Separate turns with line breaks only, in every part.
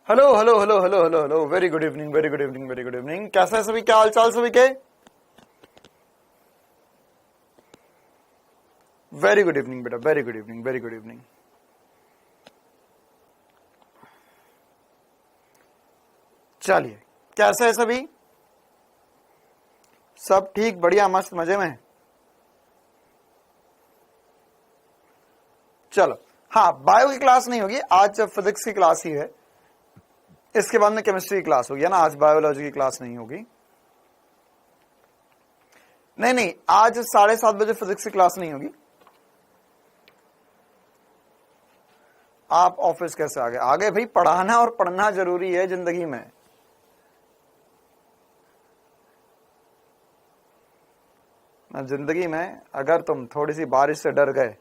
Hello hello hello hello hello hello, very good evening, very good evening, very good evening. कैसा है सभी, क्या हाल चाल सभी के? वेरी गुड इवनिंग बेटा, very good evening, very good evening. चलिए, कैसे है सभी? सब ठीक, बढ़िया, मस्त, मजे में? चलो, हाँ, बायो की क्लास नहीं होगी आज, फिजिक्स की क्लास ही है। इसके बाद में केमिस्ट्री की क्लास होगी, है ना। आज बायोलॉजी की क्लास नहीं होगी। नहीं नहीं, आज 7:30 बजे फिजिक्स की क्लास नहीं होगी। आप ऑफिस कैसे आगे? आगे भाई, पढ़ाना और पढ़ना जरूरी है जिंदगी में। जिंदगी में अगर तुम थोड़ी सी बारिश से डर गए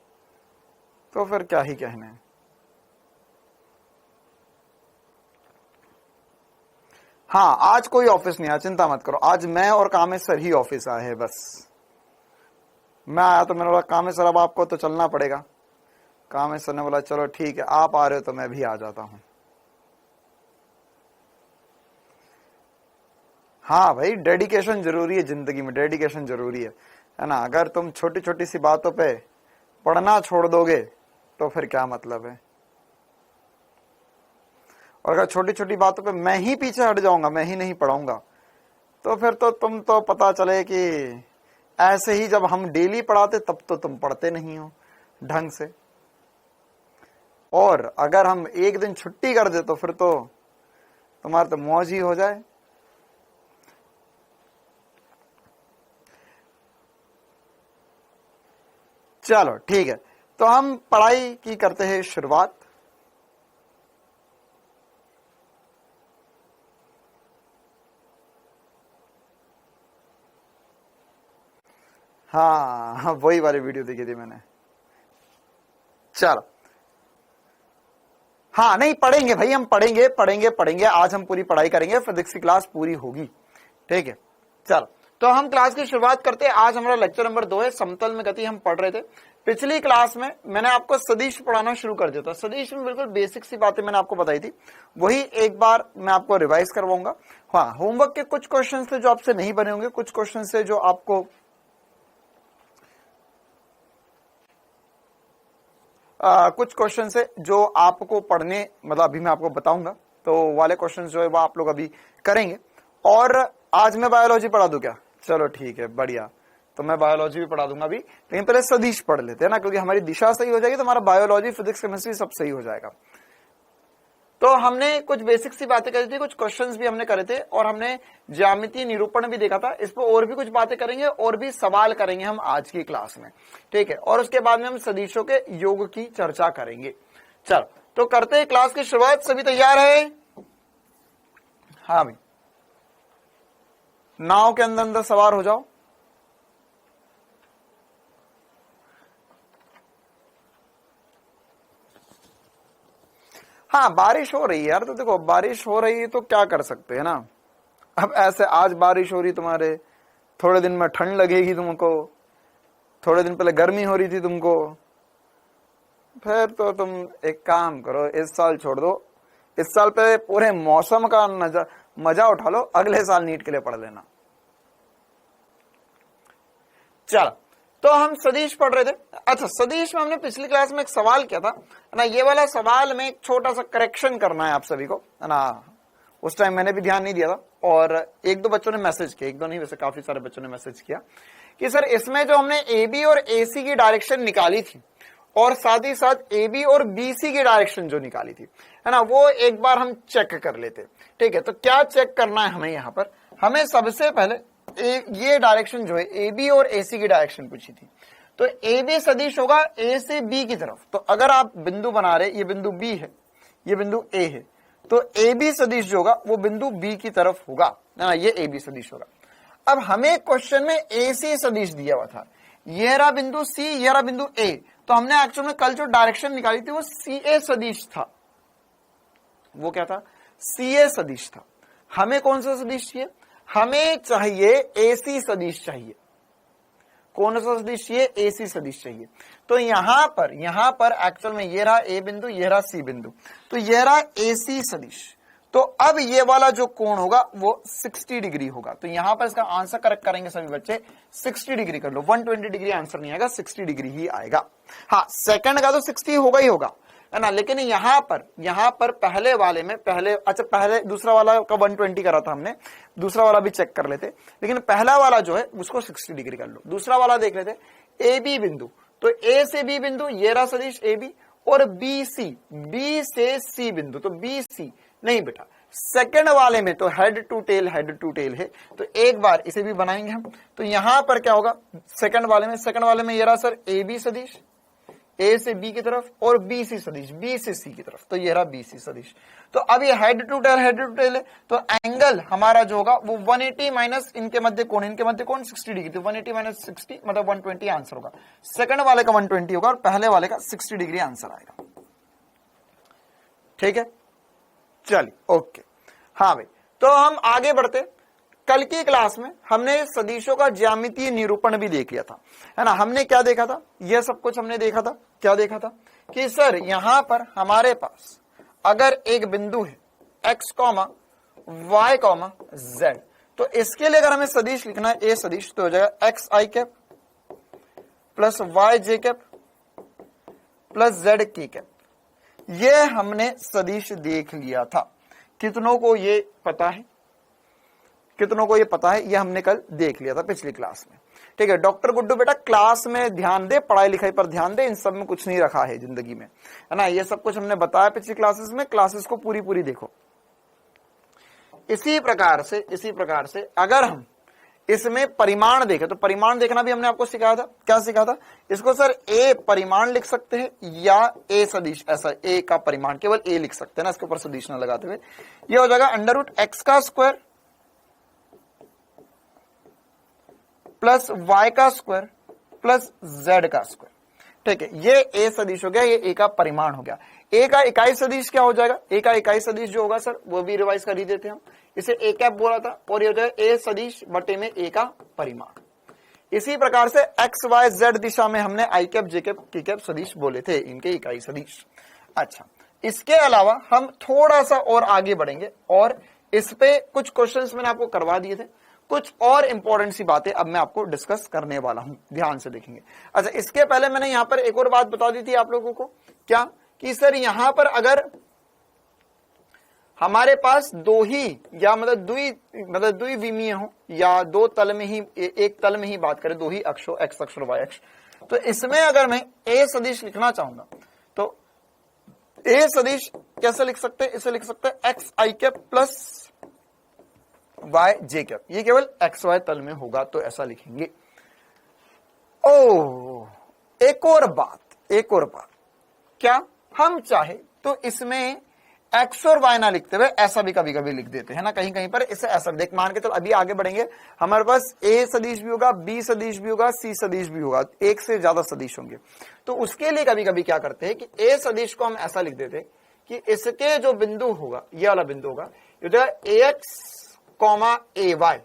तो फिर क्या ही कहने हैं। हाँ, आज कोई ऑफिस नहीं आया, चिंता मत करो। आज मैं और कामेश सर ही ऑफिस आए हैं बस। मैं आया तो मैंने बोला कामेश सर अब आपको तो चलना पड़ेगा। कामेश सर ने बोला चलो ठीक है, आप आ रहे हो तो मैं भी आ जाता हूं। हाँ भाई, डेडिकेशन जरूरी है जिंदगी में, डेडिकेशन जरूरी है ना। अगर तुम छोटी छोटी सी बातों पे पढ़ना छोड़ दोगे तो फिर क्या मतलब है। और अगर छोटी छोटी बातों पे मैं ही पीछे हट जाऊंगा, मैं ही नहीं पढ़ाऊंगा, तो फिर तो तुम तो पता चले कि ऐसे ही जब हम डेली पढ़ाते तब तो तुम पढ़ते नहीं हो ढंग से, और अगर हम एक दिन छुट्टी कर दे तो फिर तो तुम्हारा तो मौज ही हो जाए। चलो ठीक है, तो हम पढ़ाई की करते हैं शुरुआत। हाँ, वही वाली वीडियो देखी थी मैंने। चलो, हाँ, नहीं पढ़ेंगे भाई, हम पढ़ेंगे पढ़ेंगे पढ़ेंगे। आज हम पूरी पढ़ाई करेंगे, फिजिक्स की क्लास पूरी होगी, ठीक है। चलो, तो हम क्लास की शुरुआत करते हैं। आज हमारा लेक्चर नंबर 2 है, समतल में गति। हम पढ़ रहे थे पिछली क्लास में, मैंने आपको सदिश पढ़ाना शुरू कर दिया था। सदिश में बिल्कुल बेसिक सी बातें मैंने आपको बताई थी, वही एक बार मैं आपको रिवाइज करवाऊंगा। हाँ, होमवर्क के कुछ क्वेश्चन थे जो आपसे नहीं बने होंगे, कुछ क्वेश्चन थे जो आपको कुछ क्वेश्चन है जो आपको पढ़ने, मतलब अभी मैं आपको बताऊंगा, तो वाले क्वेश्चन जो है वो आप लोग अभी करेंगे। और आज मैं बायोलॉजी पढ़ा दूं क्या? चलो ठीक है, बढ़िया, तो मैं बायोलॉजी भी पढ़ा दूंगा अभी, लेकिन पहले सदिश पढ़ लेते हैं ना, क्योंकि हमारी दिशा सही हो जाएगी तो हमारा बायोलॉजी, फिजिक्स, केमिस्ट्री सब सही हो जाएगा। तो हमने कुछ बेसिक सी बातें करी थी, कुछ क्वेश्चंस भी हमने करे थे, और हमने ज्यामितीय निरूपण भी देखा था। इस पर और भी कुछ बातें करेंगे और भी सवाल करेंगे हम आज की क्लास में, ठीक है। और उसके बाद में हम सदिशों के योग की चर्चा करेंगे। चलो, तो करते हैं क्लास की शुरुआत। सभी तैयार है? हाँ भाई, नाव के अंदर अंदर सवार हो जाओ। हाँ, बारिश हो रही है यार, तो देखो बारिश हो रही है तो क्या कर सकते हैं ना। अब ऐसे आज बारिश हो रही तुम्हारे, थोड़े दिन में ठंड लगेगी तुमको, थोड़े दिन पहले गर्मी हो रही थी तुमको, फिर तो तुम एक काम करो, इस साल छोड़ दो, इस साल पे पूरे मौसम का मजा उठा लो, अगले साल नीट के लिए पढ़ लेना। चलो, तो हम सदिश पढ़ रहे थे। अच्छा, सदिश में हमने पिछली क्लास में एक सवाल किया था ना, ये वाला सवाल में एक छोटा सा करेक्शन करना है आप सभी को, है ना। उस टाइम मैंने भी ध्यान नहीं दिया था, और एक दो बच्चों ने मैसेज किया, एक दो नहीं वैसे काफी सारे बच्चों ने मैसेज किया कि सर इसमें जो हमने ए बी और ए सी की डायरेक्शन निकाली थी, और साथ ही साथ ए बी और बी सी की डायरेक्शन जो निकाली थी, है ना, वो एक बार हम चेक कर लेते। ठीक है, तो क्या चेक करना है हमें? यहां पर हमें सबसे पहले ये डायरेक्शन जो है ए बी और ए सी की डायरेक्शन पूछी थी, तो ए बी सदिश होगा ए से बी की तरफ। तो अगर आप बिंदु बना रहे, ये बिंदु बी है, ये बिंदु ए है, तो ए बी सदिश जो होगा वो बिंदु बी की तरफ होगा ना, ये ए बी सदिश होगा। अब हमें क्वेश्चन में ए सी सदिश दिया हुआ था, ये रहा बिंदु सी, ये रहा बिंदु ए, तो हमने एक्चुअल में कल जो डायरेक्शन निकाली थी वो सी ए सदिश था। वो क्या था? सी ए सदिश था। हमें कौन सा सदिश चाहिए? हमें चाहिए ए सी सदिश चाहिए। कौन सा सदिश चाहिए? ए सी सदिश चाहिए। तो यहां पर एक्चुअल में ये रहा ए बिंदु, ये रहा सी बिंदु, तो ये रहा ए सी सदिश। तो अब ये वाला जो कोण होगा वो 60 डिग्री होगा। तो यहां पर इसका आंसर करेक्ट करेंगे सभी बच्चे, 60 डिग्री कर लो, 120 डिग्री आंसर नहीं आएगा, 60 डिग्री ही आएगा। हाँ, सेकंड का तो 60 होगा ही होगा, है ना, लेकिन यहां पर पहले वाले में पहले दूसरा वाला का 120 करा था हमने, दूसरा वाला भी चेक कर लेते, लेकिन पहला वाला जो है उसको 60 डिग्री कर लो। दूसरा वाला देख लेते, ए बी बिंदु, तो ए से बी बिंदु ये रहा सदिश ए बी, और बी से सी बिंदु, तो बी सी नहीं बेटा, सेकंड वाले में तो हेड टू टेल है, तो एक बार इसे भी बनाएंगे हम। तो यहां पर क्या होगा, सेकंड वाले में ये रहा सर ए बी सदिश, ए से बी की तरफ, और बी सी सदिश, बी से सी की तरफ, तो ये रहा बी सी सदिश। तो अब ये हेड टू टेल है, तो एंगल हमारा जो होगा वो 180 माइनस इनके मध्य कोण 60 डिग्री, तो 180 माइनस 60 मतलब 120 आंसर होगा। सेकंड वाले का 120 होगा और पहले वाले का 60 डिग्री आंसर आएगा। ठीक है, चलिए ओके। हाँ भाई, तो हम आगे बढ़ते। कल की क्लास में हमने सदिशों का ज्यामितीय निरूपण भी देख लिया था, है ना। हमने क्या देखा था, यह सब कुछ हमने देखा था। क्या देखा था कि सर यहां पर हमारे पास अगर एक बिंदु है x, y, z, तो इसके लिए अगर हमें सदिश लिखना है, ए सदिश, तो हो जाएगा एक्स आई कैप प्लस वाई जे कैप प्लस जेड की कैप। ये हमने सदिश देख लिया था। कितनों को ये पता है, ये हमने कल देख लिया था पिछली क्लास में। ठीक है, डॉक्टर गुड्डू बेटा क्लास में ध्यान दे, पढ़ाई लिखाई पर ध्यान दे, इन सब में कुछ नहीं रखा है जिंदगी में, है ना। ये सब कुछ हमने बताया पिछली क्लासेस में, क्लासेस को पूरी देखो। इसी प्रकार से अगर हम इसमें परिमाण देखें, तो परिमाण देखना भी हमने आपको सिखाया था। क्या सिखाया था, इसको सर ए परिमाण लिख सकते हैं या ए सदिश, ऐसा ए का परिमाण केवल ए लिख सकते हैं ना, इसके ऊपर सदिश न लगाते हुए। ये हो जाएगा अंडर रूट एक्स का स्क्वायर प्लस वाई का स्क्वायर प्लस जेड का स्क्वायर। ठीक है, ये ए सदिश हो गया, ये ए का परिमाण हो गया। ए का इकाई सदिश क्या हो जाएगा, ए का इकाई सदिश जो होगा सर वो भी रिवाइज कर ही देते हैं हम, इसे ए कैप बोला था, और ये हो जाएगा ए सदिश बटे में ए का परिमाण। इसी प्रकार से एक्स वाई जेड दिशा में हमने आई कैप जे कैप टी कैप सदिश बोले थे, इनके इकाई सदिश। अच्छा, इसके अलावा हम थोड़ा सा और आगे बढ़ेंगे और इस पे कुछ क्वेश्चंस मैंने आपको करवा दिए थे, कुछ और इंपॉर्टेंट सी बातें अब मैं आपको डिस्कस करने वाला हूं, ध्यान से देखेंगे। अच्छा, इसके पहले मैंने यहां पर एक और बात बता दी थी आप लोगों को, क्या कि सर यहां पर अगर हमारे पास दो ही या मतलब द्विविमीय हो या दो तल में ही, एक तल में ही बात करें, दो ही अक्ष हो, एक्स अक्ष और वाई अक्ष, तो इसमें अगर मैं ए सदिश लिखना चाहूंगा तो ए सदिश कैसे लिख सकते हैं, इसे लिख सकते हैं एक्स आई कैप प्लस वाई जे कैप। ये केवल एक्स वाई तल में होगा तो ऐसा लिखेंगे। एक और बात, क्या हम चाहे तो इसमें एक्स और वाई ना लिखते हुए ऐसा भी कभी कभी लिख देते हैं ना, कहीं पर इसे ऐसा देख मान के। तो अभी आगे बढ़ेंगे, हमारे पास ए सदिश भी होगा, बी सदिश भी होगा, सी सदिश भी होगा, एक से ज्यादा सदिश होंगे। तो उसके लिए कभी कभी क्या करते हैं कि ए सदिश को हम ऐसा लिख देते हैं कि इसके जो बिंदु होगा, ये वाला बिंदु होगा, ये एक्स कॉमा ए वाई,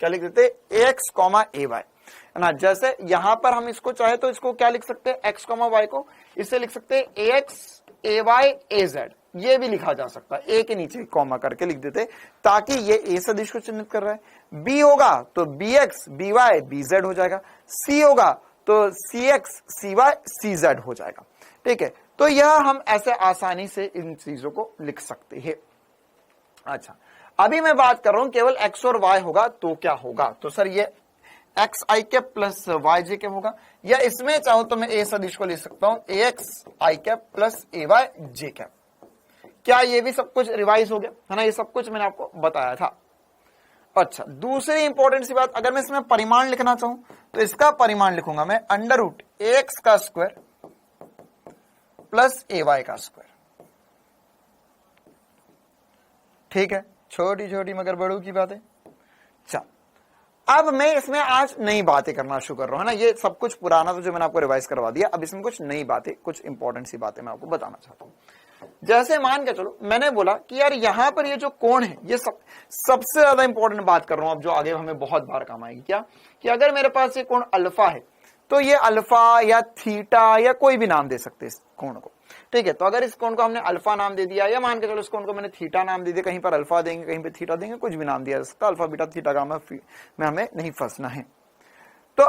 क्या लिख देते हैं, एक्स कॉमा ए वाई, है ना। जैसे यहां पर हम इसको चाहे तो इसको क्या लिख सकते हैं, एक्स कॉमा वाई को इसे लिख सकते हैं ए एक्स ए वाई ए जेड, ये भी लिखा जा सकता है, ए के नीचे कॉमा करके लिख देते ताकि ये ए सदिश को चिन्हित कर रहा है। बी होगा तो B X B Y B Z हो जाएगा, सी होगा तो C X C Y C Z हो जाएगा। ठीक है, तो यह हम ऐसे आसानी से इन चीजों को लिख सकते हैं। अच्छा, अभी मैं बात कर रहा हूं केवल एक्स और वाई होगा तो क्या होगा, तो सर ये एक्स आई कैप प्लस वाई जे कैप होगा, या इसमें चाहूं तो मैं ए सदिश को लिख सकता हूं ए एक्स आई कैप प्लस ए वाई जे कैप। क्या ये भी सब कुछ रिवाइज हो गया, है ना, ये सब कुछ मैंने आपको बताया था। अच्छा, दूसरी इंपॉर्टेंट सी बात, अगर मैं इसमें परिमाण लिखना चाहूं तो इसका परिमाण लिखूंगा मैं अंडर रूट ए एक्स का स्क्वायर प्लस ए वाई का स्क्वायर। ठीक है, छोटी छोटी मगर बड़ों की बातें। चल, अब मैं इसमें आज नई बातें करना शुरू कर रहा हूं, है ना। ये सब कुछ पुराना तो जो मैंने आपको रिवाइज करवा दिया, अब इसमें कुछ नई बातें, कुछ इंपॉर्टेंट सी बातें मैं आपको बताना चाहता हूं। जैसे मान के चलो मैंने बोला कि यार यहां पर ये जो कोण है, ये सबसे ज्यादा इंपॉर्टेंट बात कर रहा हूं अब, जो आगे हमें बहुत बार काम आएगी। क्या कि अगर मेरे पास ये कोण अल्फा है तो ये अल्फा या थीटा या कोई भी नाम दे सकते हैं इस कोण को। ठीक है। तो अगर इस कोण को हमने अल्फा नाम दे दिया, या मान के चलो इस कोण को मैंने थीटा नाम दे दिया, कहीं पर अल्फा देंगे कहीं पे थीटा देंगे, कुछ भी नाम दिया इसका, अल्फा बीटा थीटा गामा में हमें नहीं फंसना है। तो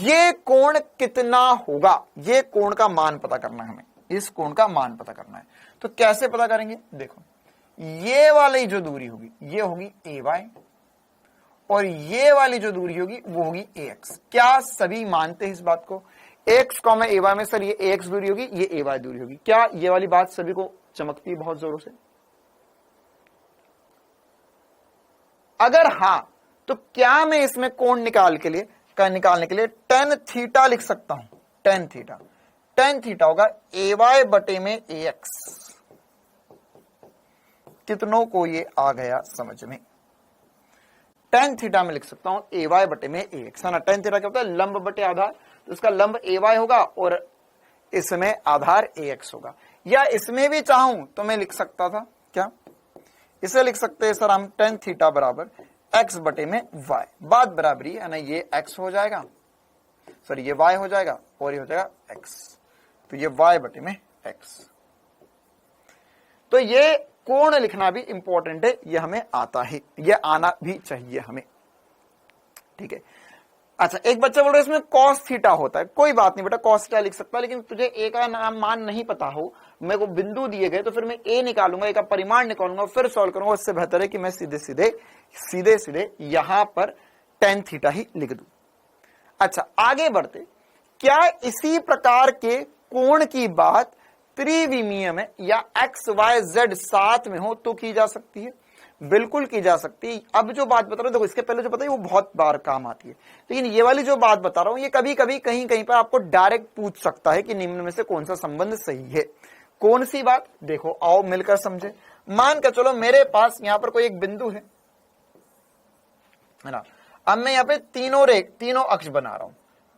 ये कोण कितना होगा, ये कोण का मान पता करना है हमें, इस कोण का मान पता करना है। तो कैसे पता करेंगे, देखो ये वाली जो दूरी होगी ये होगी ए वाई, और ये वाली जो दूरी होगी वो होगी ए एक्स। क्या सभी मानते हैं इस बात को? एक्स कॉमा ए वाई में सर ये ए एक्स दूरी होगी, ये ए वाई दूरी होगी। क्या ये वाली बात सभी को चमकती है बहुत जोरों से? अगर हां, तो क्या मैं इसमें कोण निकालने के लिए टेन थीटा लिख सकता हूं? टेन थीटा होगा ए वाई बटे में ए एक्स। कितनों को ये आ गया समझ में? टेन थीटा में लिख सकता हूं ए वाई बटे में ए एक्स, है ना। टेन थीटा क्या होता है? लंब बटे आधार, तो इसका लंब ए वाई होगा और इसमें आधार ए एक्स होगा। या इसमें भी चाहूं तो मैं लिख सकता था, क्या इसे लिख सकते हैं सर हम, टेन थीटा बराबर एक्स बटे में वाई, बात बराबरी है ना, ये एक्स हो जाएगा सर, ये वाई हो जाएगा और ये हो जाएगा एक्स, तो ये वाई बटे में एक्स। तो ये कोण लिखना भी इंपॉर्टेंट है, ये हमें आता है, ये आना भी चाहिए हमें, ठीक है। अच्छा, एक बच्चा बोल रहा है इसमें कॉस थीटा होता है, कोई बात नहीं बेटा, कॉस थीटा लिख सकता है, लेकिन तुझे ए का नाम मान नहीं पता हो, मेरे को बिंदु दिए गए तो फिर मैं ए निकालूंगा, ए का परिमाण निकालूंगा, फिर सॉल्व करूंगा। इससे बेहतर है कि मैं सीधे यहां पर टेन थीटा ही लिख दूं। अच्छा, आगे बढ़ते, क्या इसी प्रकार के कोण की बात त्रिविमीय में या एक्स वाई जेड साथ में हो तो की जा सकती है? बिल्कुल की जा सकती है। अब जो बात बता रहा हूं, देखो इसके पहले जो बताई वो बहुत बार काम आती है, लेकिन ये वाली जो बात बता रहा हूं ये कभी कभी कहीं पर आपको डायरेक्ट पूछ सकता है कि निम्न में से कौन सा संबंध सही है। कौन सी बात? देखो आओ मिलकर समझे। मान कर चलो मेरे पास यहां पर कोई एक बिंदु है ना, अब मैं यहां पे तीनों अक्ष बना रहा हूं,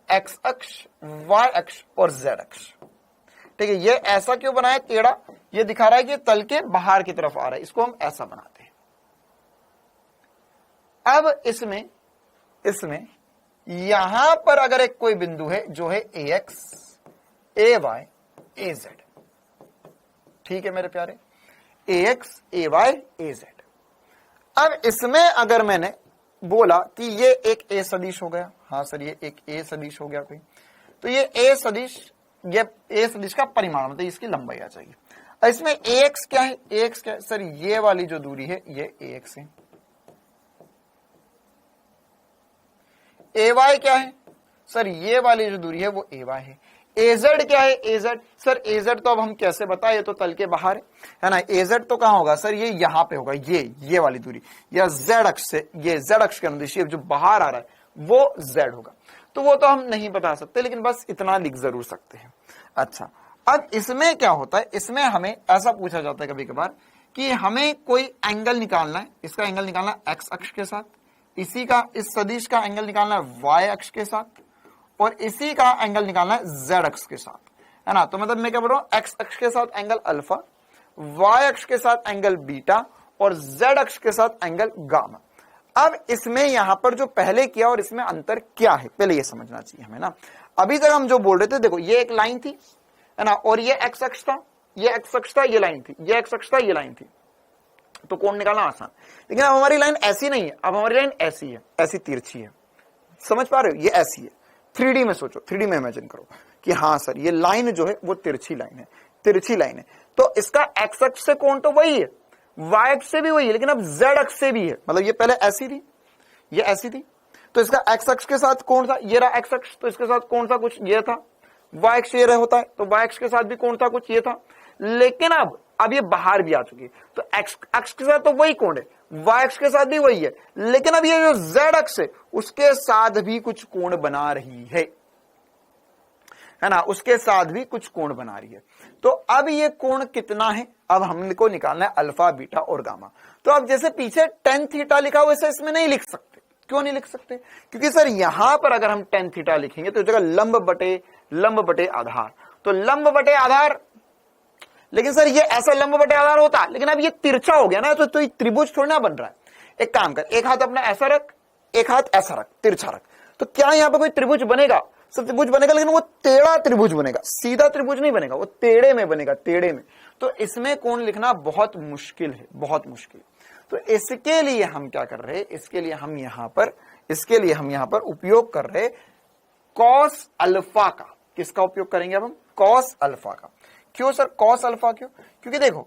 एक्स अक्ष, वाई अक्ष और जेड अक्ष, ठीक है। ये ऐसा क्यों बनाया टेढ़ा? ये दिखा रहा है कि तल के बाहर की तरफ आ रहा है, इसको हम ऐसा बनाते हैं। अब इसमें यहां पर अगर एक कोई बिंदु है जो है ए एक्स, ए वाई, ए जेड, ठीक है मेरे प्यारे, ए एक्स, ए वाई, ए जेड। अब इसमें अगर मैंने बोला कि ये एक ए सदिश हो गया, हाँ सर ये एक ए सदिश हो गया कोई, तो ये ए सदिश का परिमाण मतलब इसकी लंबाई आ जाएगी। इसमें ए एक्स क्या है? ए एक्स क्या है सर? ये वाली जो दूरी है ये ए एक्स है। ए वाई क्या है सर? ये वाली जो दूरी है वो ए वाई है। ए जेड क्या है? ए जेड सर, ए जेड तो अब हम कैसे बताए, ये तो तल के बाहर है ना, ए जेड तो कहां होगा सर? ये यहां पे होगा, ये वाली दूरी, या जेड अक्ष से, ये जेड अक्ष के अनुदिश जो बाहर आ रहा है वो जेड होगा। तो वो तो हम नहीं बता सकते, लेकिन बस इतना लिख जरूर सकते हैं। अच्छा, अब इसमें क्या होता है, इसमें हमें ऐसा पूछा जाता है कभी कभार कि हमें कोई एंगल निकालना है, इसका एंगल निकालना है एक्स अक्ष के साथ, इसी का, इस सदिश का एंगल निकालना है वाई अक्ष के साथ, और इसी का एंगल निकालना है जेड अक्ष के साथ, है ना। तो मतलब मैं क्या बोल रहा हूं, एक्स अक्ष के साथ एंगल अल्फा, वाई अक्ष के साथ एंगल बीटा और जेड अक्ष के साथ एंगल गामा। अब इसमें यहां पर जो पहले किया और इसमें अंतर क्या है, पहले ये समझना चाहिए हमें ना। अभी तक हम जो बोल रहे थे, देखो ये एक लाइन थी, है ना, और ये एक्स अक्ष था, ये एक्स अक्ष था, ये लाइन थी, ये एक्स अक्ष था, ये लाइन थी, तो कोण निकालना आसान। लेकिन अब हमारी लाइन ऐसी नहीं है, अब हमारी लाइन ऐसी है, ऐसी तिरछी है, समझ पा रहे हो? ये ऐसी है। 3D में सोचो, 3D में इमेजिन करो कि हाँ सर ये लाइन जो है वो तिरछी लाइन है, तो इसका एक्स अक्ष से कोण तो वही है, वाई अक्ष से भी वही है, लेकिन अब जेड अक्ष से भी है। मतलब ये पहले ऐसी थी, ये ऐसी थी, तो इसका एक्स अक्ष के साथ कोण था, ये रहा एक्स अक्ष, तो इसके साथ कोण था कुछ ये था, वाई अक्ष ये रहा होता है, तो वाई अक्ष के साथ भी कोण था कुछ ये था। लेकिन अब ये बाहर भी आ चुकी है, तो एक्स अक्ष के साथ तो वही कोण है, वाई अक्ष के साथ भी वही है, लेकिन अब ये जो जेड अक्ष है उसके साथ भी कुछ कोण बना रही है ना, उसके साथ भी कुछ कोण बना रही है। तो अब ये कोण कितना है, अब हमको निकालना है अल्फा, बीटा और गामा। तो अब जैसे पीछे टेन थीटा लिखा हुआ, वैसे इसमें नहीं लिख सकते। क्यों नहीं लिख सकते? क्योंकि सर यहां पर अगर हम टेन थीटा लिखेंगे तो जगह लंब बटे आधार, तो लंब बटे आधार, लेकिन सर ये ऐसा लंब बटे आधार होता, लेकिन अब ये तिरछा हो गया ना, तो त्रिभुज थोड़ी ना बन रहा है। एक काम कर, एक हाथ अपना ऐसा रख, एक हाथ ऐसा रख, तिरछा रख, तो क्या यहां पर कोई त्रिभुज बनेगा? सर त्रिभुज बनेगा, लेकिन वो टेढ़ा त्रिभुज बनेगा, सीधा त्रिभुज नहीं बनेगा, वो टेढ़े में बनेगा, टेढ़े में। तो इसमें कोण लिखना बहुत मुश्किल है, बहुत मुश्किल। तो इसके लिए हम क्या कर रहे हैं, इसके लिए हम यहां पर उपयोग कर रहे कॉस अल्फा का। किसका उपयोग करेंगे अब हम? कॉस अल्फा का। क्यों सर कॉस अल्फा क्यों? क्योंकि देखो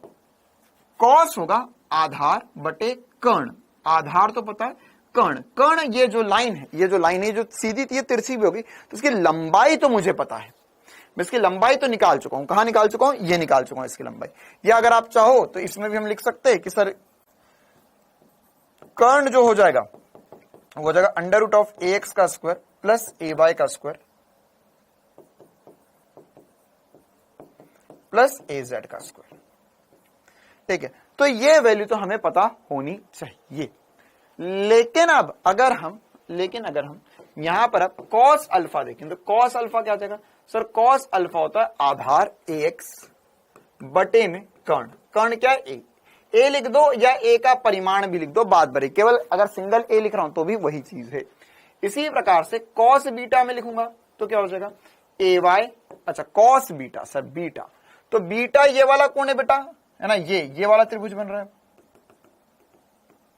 कॉस होगा आधार बटे कर्ण, आधार तो पता है, कर्ण ये जो लाइन है, ये जो सीधी थी ये तिरछी भी होगी, तो इसकी लंबाई तो मुझे पता है, मैं इसकी लंबाई तो निकाल चुका हूं। कहां निकाल चुका हूं? ये निकाल चुका हूं इसकी लंबाई। या अगर आप चाहो तो इसमें भी हम लिख सकते हैं कि सर कर्ण जो हो जाएगा वो हो जाएगा अंडर रूट ऑफ ax का स्क्वायर प्लस ay का स्क्वायर प्लस az का स्क्वायर। ठीक है, तो ये वैल्यू तो हमें पता होनी चाहिए। लेकिन अगर हम यहां पर अब कॉस अल्फा देखें तो कॉस अल्फा क्या आ जाएगा? सर कॉस अल्फा होता है आधार ax बटे में कर्ण क्या है? ए लिख दो या ए का परिमाण भी लिख दो, बात बरी। केवल अगर सिंगल ए लिख रहा हूं तो भी वही चीज है। इसी प्रकार से कॉस बीटा में लिखूंगा तो क्या हो जाएगा? ए वाई, अच्छा कॉस बीटा, सर बीटा, तो बीटा ये वाला कौन है बेटा, है ना, ये वाला त्रिभुज बन रहा है,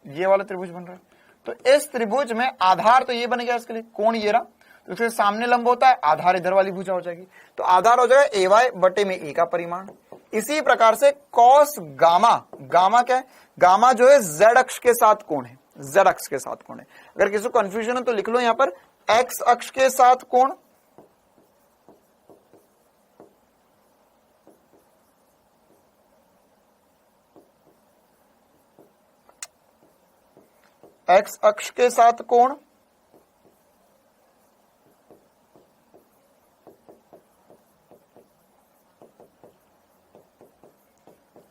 ये वाला त्रिभुज बन रहा है। तो इस त्रिभुज में आधार तो ये बन गया, इसके लिए कोण ये रहा, तो इसके सामने लंब होता है, आधार इधर वाली भुजा हो जाएगी, तो आधार हो जाएगा ए वाई बटे में ए का परिमाण। इसी प्रकार से कॉस गामा, गामा क्या है? गामा जो है जेड अक्ष के साथ कोण है, जेड अक्ष के साथ कोण है। अगर किसी को कंफ्यूजन है तो लिख लो यहां पर एक्स अक्ष के साथ कोण, एक्स अक्ष के साथ कोण,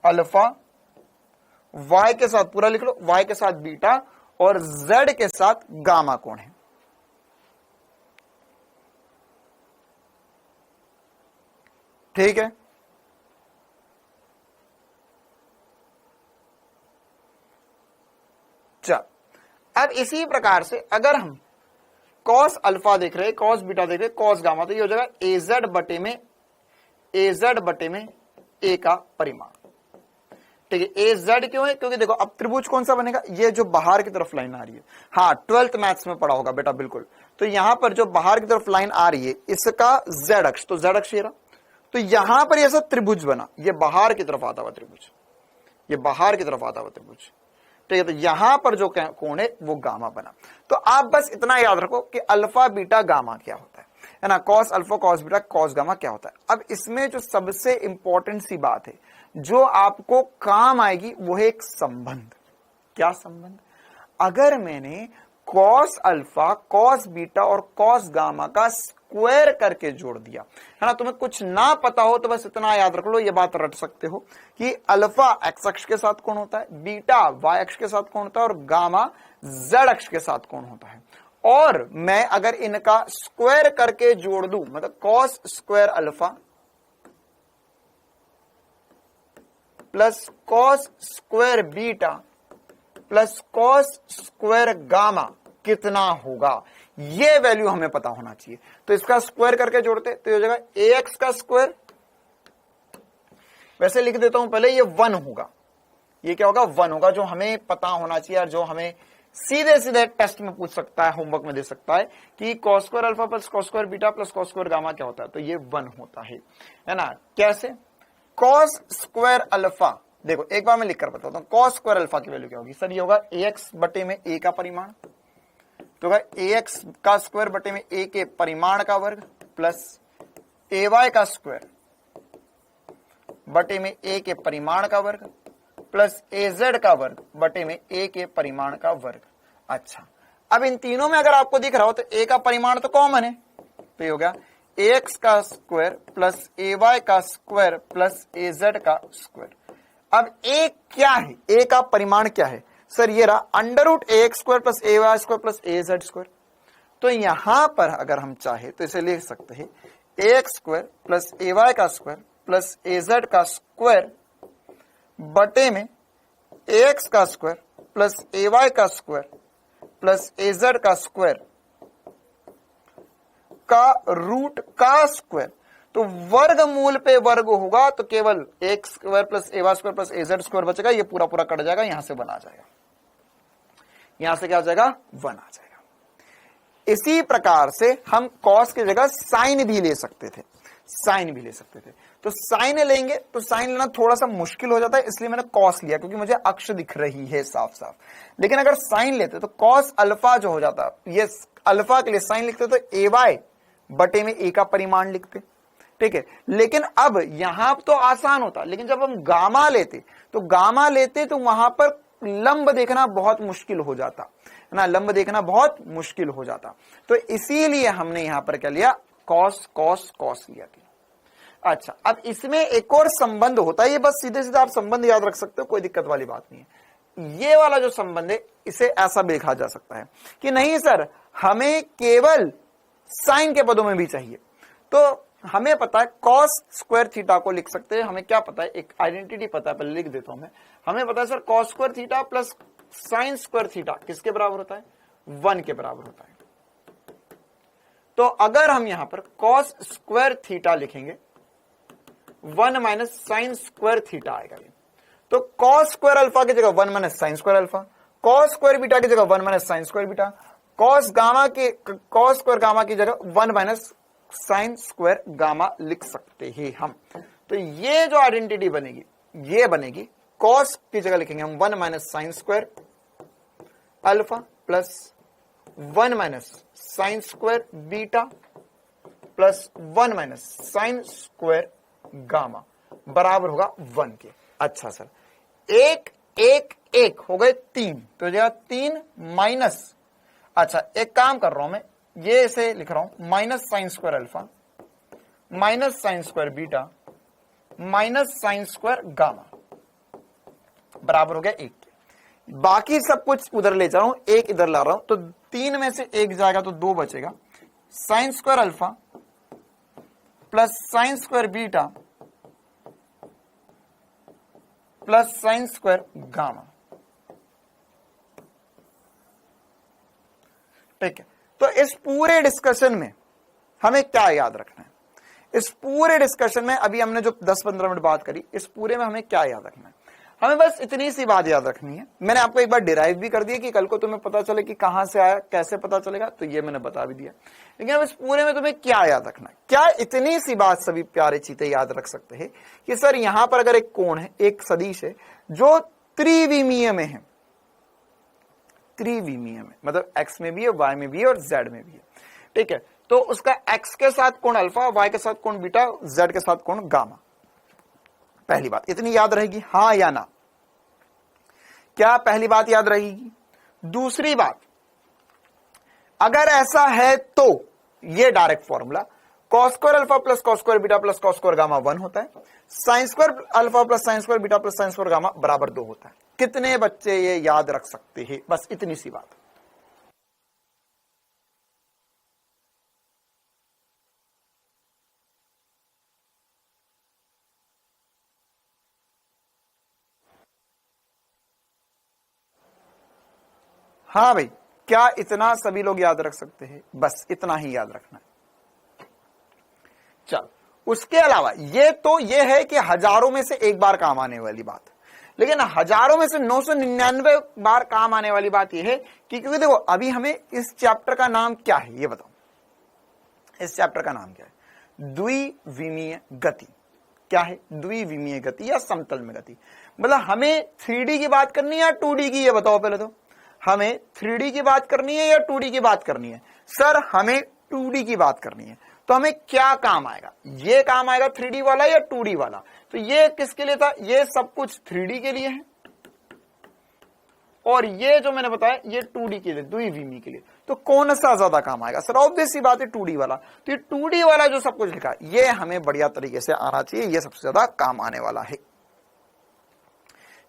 अल्फा, वाई के साथ पूरा लिख लो, वाई के साथ बीटा, और जेड के साथ गामा कोण है। ठीक है, चल अब इसी प्रकार से अगर हम कॉस अल्फा देख रहे, कॉस बीटा देख रहे, कॉस गामा, तो ये हो जाएगा एजेड बटे में ए का परिमाण। ठीक है, एजेड क्यों है? क्योंकि देखो अब त्रिभुज कौन सा बनेगा? ये जो बाहर की तरफ लाइन आ रही है, हाँ 12th मैथ्स में पढ़ा होगा बेटा, बिल्कुल। तो यहां पर जो बाहर की तरफ लाइन आ रही है इसका जेड अक्ष, तो जेड अक्ष ये रहा, तो यहां पर ऐसा त्रिभुज बना, ये बाहर की तरफ आता हुआ त्रिभुज, ये बाहर की तरफ आता हुआ त्रिभुज। ठीक है, तो यहां पर जो कोण है वो गामा बना। तो आप बस इतना याद रखो कि अल्फा बीटा गामा क्या होता है ना, cos alpha cos beta cos gamma क्या होता है। अब इसमें जो सबसे इंपॉर्टेंट सी बात है जो आपको काम आएगी वो है एक संबंध। क्या संबंध? अगर मैंने कॉस अल्फा कॉस बीटा और कॉस गामा का स्क्वायर करके जोड़ दिया, है ना, तुम्हें कुछ ना पता हो तो बस इतना याद रख लो, ये बात रट सकते हो कि अल्फा एक्स अक्ष के साथ कोण होता है, बीटा वाई अक्ष के साथ कोण होता है, और गामा जेड अक्ष के साथ कोण होता है। और मैं अगर इनका स्क्वायर करके जोड़ दूं, मतलब cos square alpha plus cos square beta plus cos square gamma कितना होगा, ये वैल्यू हमें पता होना चाहिए। तो इसका स्क्वायर करके जोड़ते तो ये हो जाएगा ax का स्क्वायर, वैसे लिख देता हूं पहले, ये 1 होगा, ये क्या होगा? 1 होगा, जो हमें पता होना चाहिए और जो हमें सीधे सीधे टेस्ट में पूछ सकता है, होमवर्क में दे सकता है कि cos square alpha plus cos square beta plus cos square gamma क्या होता है, तो ये 1 होता है ना। कैसे? कॉस स्क्वायर अल्फा, देखो एक बार मैं लिख कर बताता हूं, कॉस स्क्वायर अल्फा की वैल्यू क्या होगी? सर ये होगा ax बटे में a का परिमाण, तो होगा ax का स्क्वायर बटे में a के परिमाण का वर्ग प्लस ay का स्क्वायर बटे में a के परिमाण का वर्ग प्लस az का वर्ग बटे में a के परिमाण का वर्ग। अच्छा, अब इन तीनों में अगर आपको दिख रहा हो तो a का परिमाण तो कॉमन है, तो ये हो गया ax का स्क्वायर प्लस ay का स्क्वायर प्लस az का स्क्वायर। अब a क्या है? a का परिमाण क्या है? सर ये रहा under root ax square plus ay square plus az square. तो यहां पर अगर हम चाहे तो इसे लिख सकते हैं ax स्क्वायर प्लस ay का स्क्वायर प्लस az का स्क्वायर बटे में ax का स्क्वायर प्लस ay का स्क्वायर प्लस az का स्क्वायर का रूट का स्क्वायर, तो वर्गमूल पे वर्ग होगा तो केवल एक्स स्क्वायर प्लस ए वाई स्क्वायर प्लस ए जेड स्क्वायर बचेगा, ये पूरा पूरा कट जाएगा, यहां से 1 आ जाएगा, यहां से क्या हो जाएगा 1 आ जाएगा। इसी प्रकार से हम कॉस की जगह साइन भी ले सकते थे, साइन भी ले सकते थे। तो साइन लेंगे तो साइन लेना थोड़ा सा मुश्किल हो जाता है, इसलिए मैंने कॉस लिया क्योंकि मुझे अक्ष दिख रही है साफ साफ। लेकिन अगर साइन लेते तो कॉस अल्फा जो हो जाता, ये अल्फा के लिए साइन लिखते तो ए वाई बटे में ए का परिमाण लिखते, ठीक है। लेकिन अब यहां तो आसान होता, लेकिन जब हम गामा लेते तो वहां पर लंब देखना बहुत मुश्किल हो जाता है ना, लंब देखना बहुत मुश्किल हो जाता। तो इसीलिए हमने यहां पर क्या लिया, कॉस कॉस कॉस लिया। अच्छा, अब इसमें एक और संबंध होता है, ये बस सीधे सीधे आप संबंध याद रख सकते हो, कोई दिक्कत वाली बात नहीं है। ये वाला जो संबंध है इसे ऐसा भी लिखा जा सकता है कि नहीं सर हमें केवल साइन के पदों में भी चाहिए, तो हमें पता है कॉस स्क्वायर थीटा को लिख सकते हैं। हमें क्या पता है, एक आइडेंटिटी पता है, पहले लिख देता हूं मैं। हमें पता है sir cos square theta plus sign square theta किसके बराबर होता है, 1 के बराबर होता है। तो अगर हम यहां पर कॉस स्क्वायर थीटा लिखेंगे 1 माइनस साइन स्क्वायर थीटा आएगा ये, तो कॉस स्क्वायर अल्फा की जगह 1 minus sine square alpha, cos square beta की जगह 1 minus sine square beta, cos square gamma की जगह 1 माइनस साइन स्क्वायर गामा लिख सकते हैं हम। तो ये जो आइडेंटिटी बनेगी ये बनेगी, कॉस की जगह लिखेंगे हम 1 minus sine square alpha plus 1 minus sine square beta plus 1 minus sine square gamma बराबर होगा 1 के। अच्छा सर, 1 1 1 हो गए 3, तो जगह 3 माइनस, अच्छा एक काम कर रहा हूं मैं, ये इसे लिख रहा हूं minus sine square alpha minus sine square beta minus sine square gamma बराबर हो गया 1 के। बाकी सब कुछ उधर ले जा रहा हूं, 1 इधर ला रहा हूं, तो 3 में से 1 जाएगा तो 2 बचेगा, sine square alpha plus sine square beta plus sine square gamma, ठीक है। तो इस पूरे डिस्कशन में हमें क्या याद रखना है, इस पूरे डिस्कशन में अभी हमने जो 10-15 मिनट बात करी, इस पूरे में हमें क्या याद रखना है, हमें बस इतनी सी बात याद रखनी है। मैंने आपको एक बार डिराइव भी कर दिया कि कल को तुम्हें पता चले कि कहां से आया, कैसे पता चलेगा, तो ये मैंने बता भी दिया। लेकिन अब इस पूरे में तुम्हें क्या याद रखना है, क्या इतनी सी बात सभी प्यारे चीते याद रख सकते हैं कि सर यहां पर अगर एक कोण है, एक सदिश है जो त्रिविमीय में है, त्रिविमीय में मतलब x में भी है, y में भी है और z में भी है, ठीक है। तो उसका x के साथ कोण अल्फा, y के साथ कोण बीटा, z के साथ कोण गामा। पहली बात इतनी याद रहेगी, हाँ या ना, क्या पहली बात याद रहेगी? दूसरी बात, अगर ऐसा है तो ये direct formula cos square alpha plus cos square beta plus cos square gamma 1 होता है, sine square alpha plus sine square beta plus sine square gamma बराबर 2 होता है। कितने बच्चे ये याद रख सकते हैं? बस इतनी सी बात। हाँ भाई, क्या इतना सभी लोग याद रख सकते हैं? बस इतना ही याद रखना है। चल, उसके अलावा ये है कि हजारों में से एक बार काम आने वाली बात, लेकिन हजारों में से 999 बार काम आने वाली बात यह है कि क्योंकि देखो अभी हमें इस चैप्टर का नाम क्या है ये बताओ, इस चैप्टर का नाम क्या है? द्विविमीय गति। क्या है? द्विविमीय गति या समतल में गति। मतलब हमें 3D की बात करनी है या 2D की, ये बताओ पहले तो। हमें 3D की बात करनी है या 2D की बात करनी है? सर हमें 2D की बात करनी है। तो हमें क्या काम आएगा? ये काम आएगा 3D वाला या 2D वाला? तो ये किसके लिए था? ये सब कुछ 3D के लिए है और ये जो मैंने बताया ये 2D के लिए, द्विविमीय के लिए। तो कौन सा ज्यादा काम आएगा? सर ऑब्वियस सी बात है 2D वाला। तो ये 2D वाला जो सब कुछ लिखा ये हमें बढ़िया तरीके से आना चाहिए, ये सबसे ज्यादा काम आने वाला है।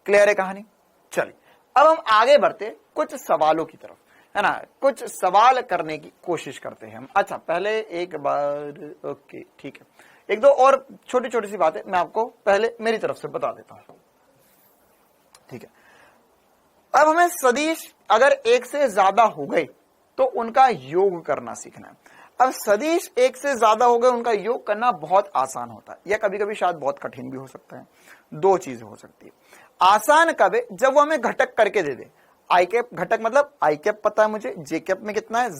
क्लियर है कहानी? चलिए अब हम आगे बढ़ते कुछ सवालों की तरफ, है ना। कुछ सवाल करने की कोशिश करते हैं हम। अच्छा पहले एक बार ओके ठीक है, एक दो और छोटी छोटी सी बातें मैं आपको पहले मेरी तरफ से बता देता हूं, ठीक है। अब हमें सदिश अगर एक से ज्यादा हो गए तो उनका योग करना सीखना है। अब सदिश एक से ज्यादा हो गए, उनका योग करना बहुत आसान होता है, या कभी कभी शायद बहुत कठिन भी हो सकता है। दो चीजें हो सकती है। आसान कब है? जब वो हमें घटक करके दे दे। आई कैप घटक मतलब आई कैप पता है मुझे, जे कैप में कितना है,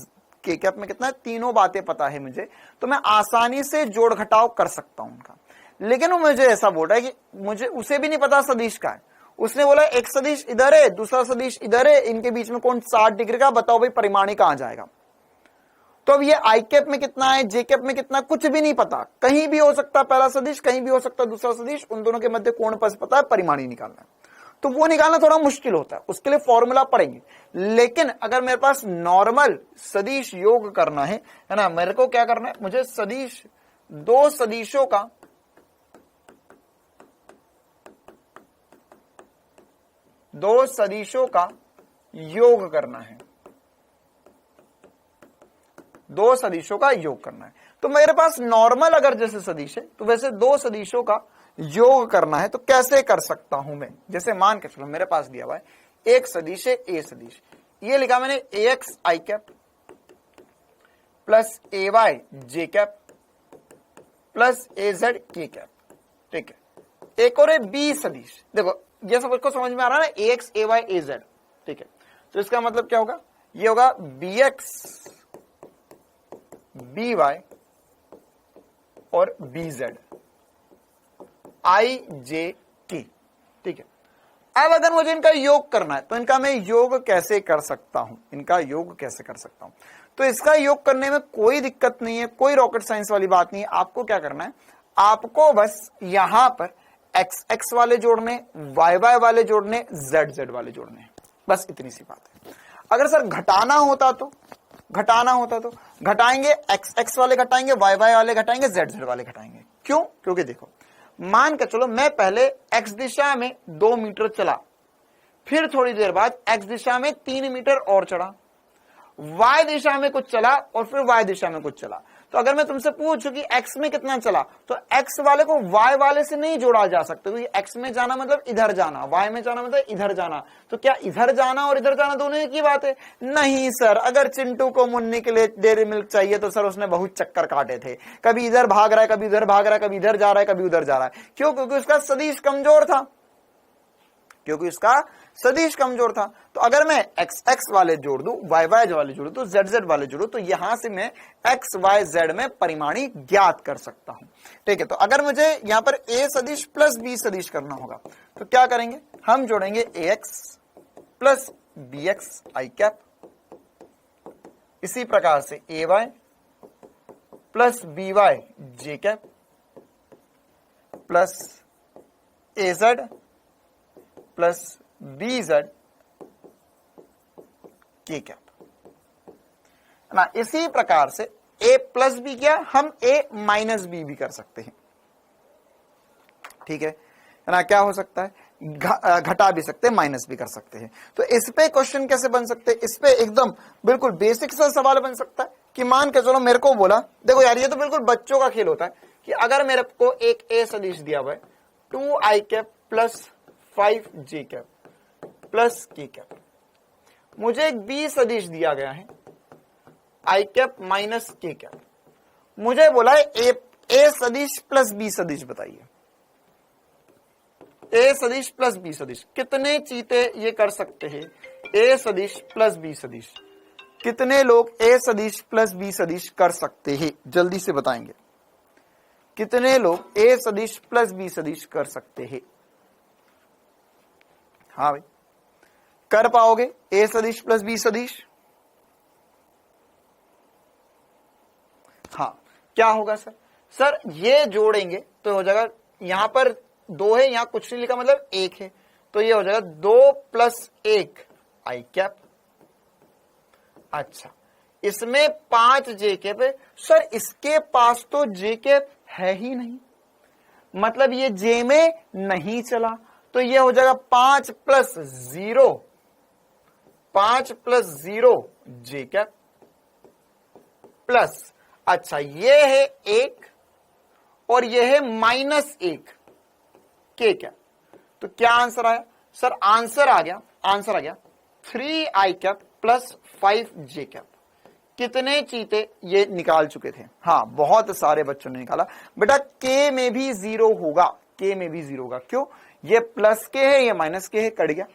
के कैप में कितना है, तीनों बातें पता है मुझे, तो मैं आसानी से जोड़ घटाव कर सकता हूं उनका। लेकिन वो मुझे ऐसा बोल रहा है कि मुझे उसे भी नहीं पता सदिश का है। उसने बोला एक सदिश इधर है, दूसरा सदिश इधर है, इनके बीच में कौन 60 डिग्री का, बताओ भाई परिमाणी कहां जाएगा। तो अब ये आई कैप में कितना है, जे कैप में कितना, कुछ भी नहीं पता, कहीं भी हो सकता है पहला सदिश, कहीं भी हो सकता है दूसरा सदिश, उन दोनों के मध्य कोण बस पता है, परिमाणी निकालना है। तो वो निकालना थोड़ा मुश्किल होता है, उसके लिए फॉर्मूला पढ़ेंगे। लेकिन अगर मेरे पास नॉर्मल सदिश योग करना है ना, मेरे को क्या करना है, मुझे सदिश दो सदिशों का योग करना है, दो सदिशों का योग करना है। तो मेरे पास नॉर्मल अगर जैसे सदिश है, तो वैसे दो सदिशों का योग करना है। तो कैसे कर सकता हूं मैं? जैसे मान के चलो मेरे पास दिया हुआ है एक सदिश है ए सदिश, ये लिखा मैंने ए एक्स आई कैप प्लस ए वाई जे कैप प्लस ए जेड के कैप, ठीक है। एक और है बी सदिश, देखो ये सब को समझ में आ रहा है ना, ए एक्स ए वाई ए जेड, ठीक है। तो इसका मतलब क्या होगा, ये होगा बी एक्स बी वाई और बी जेड आई जे के, ठीक है। अब अगर मुझे इनका योग करना है तो इनका मैं योग कैसे कर सकता हूं, इनका योग कैसे कर सकता हूं? तो इसका योग करने में कोई दिक्कत नहीं है, कोई रॉकेट साइंस वाली बात नहीं है। आपको क्या करना है, आपको बस यहां पर एक्स एक्स वाले जोड़ने, वाई वाई वाले जोड़ने, जेड जेड वाले जोड़ने, बस इतनी सी बात है। अगर सर घटाना होता तो घटाएंगे, एक्स एक्स वाले घटाएंगे, वाई वाई वाले घटाएंगे, जेड जेड वाले घटाएंगे। क्यों? क्योंकि देखो मान के चलो मैं पहले एक्स दिशा में 2 मीटर चला, फिर थोड़ी देर बाद एक्स दिशा में 3 मीटर और चढ़ा, वाई दिशा में कुछ चला और फिर वाई दिशा में कुछ चला। तो अगर मैं तुमसे पूछूं कि एक्स में कितना चला, तो एक्स वाले को वाई वाले से नहीं जोड़ा जा सकता, क्योंकि एक्स में जाना मतलब इधर जाना, वाई में जाना मतलब इधर जाना। तो क्या इधर जाना और इधर जाना दोनों एक ही बात है? नहीं सर, अगर चिंटू को मुन्नी के लिए डेयरी मिल्क चाहिए तो सर उसने बहुत चक्कर काटे थे, कभी इधर भाग रहा है, कभी उधर भाग रहा है, कभी इधर जा रहा है, कभी उधर जा रहा है। क्यों? क्योंकि उसका सदिश कमजोर था, क्योंकि उसका सदिश कमजोर था। तो अगर मैं एक्स एक्स वाले जोड़ दूं, वाई वाई वाले जोड़ू, तो जेड जेड वाले जोड़ू, तो यहां से मैं एक्स वाई जेड में परिमाणी ज्ञात कर सकता हूं, ठीक है। तो अगर मुझे यहां पर ए सदिश प्लस बी सदिश करना होगा तो क्या करेंगे, हम जोड़ेंगे ए एक्स प्लस बी एक्स आई कैप, इसी प्रकार से ए वाई प्लस बी वाई जे कैप प्लस ए जेड प्लस बी जेड के कैप ना। इसी प्रकार से ए प्लस बी क्या, हम ए माइनस बी भी कर सकते हैं, ठीक है ना। क्या हो सकता है, घटा भी सकते हैं, माइनस भी कर सकते हैं। तो इस पे क्वेश्चन कैसे बन सकते हैं, इस पे एकदम बिल्कुल बेसिक सा सवाल बन सकता है कि मान के चलो मेरे को बोला, देखो यार ये तो बिल्कुल बच्चों का खेल होता है कि अगर मेरे को एक ए सदिश दिया हुआ है 2 आई कैप प्लस 5 जे कैप प्लस के कैप, मुझे एक बी सदिश दिया गया है आई कैप माइनस के कैप, मुझे बोला है ए सदिश प्लस बी सदिश बताइए। ए सदिश प्लस बी सदिश कितने चीते ये कर सकते हैं? ए सदिश प्लस बी सदिश कितने लोग ए सदिश प्लस बी सदिश कर सकते हैं? जल्दी से बताएंगे कितने लोग ए सदिश प्लस बी सदिश कर सकते हैं? हाँ भाई, कर पाओगे ए सदिश प्लस बी सदिश? हाँ, क्या होगा सर? सर ये जोड़ेंगे तो हो जाएगा, यहां पर 2 है, यहां कुछ नहीं लिखा मतलब 1 है, तो ये हो जाएगा 2 प्लस 1 आई कैप। अच्छा, इसमें 5 जे कैप है, सर इसके पास तो जे कैप है ही नहीं, मतलब ये जे में नहीं चला, तो ये हो जाएगा 5 प्लस 0, 5 प्लस 0 जे कैप प्लस, अच्छा ये है 1 और ये है -1 के कैप। तो क्या आंसर आया सर? आंसर आ गया 3 आई कैप प्लस 5 जे कैप। कितने चीते ये निकाल चुके थे? हाँ, बहुत सारे बच्चों ने निकाला। बेटा के में भी 0 होगा, के में भी 0 होगा। क्यों? ये प्लस के है, ये माइनस के है, कट गया।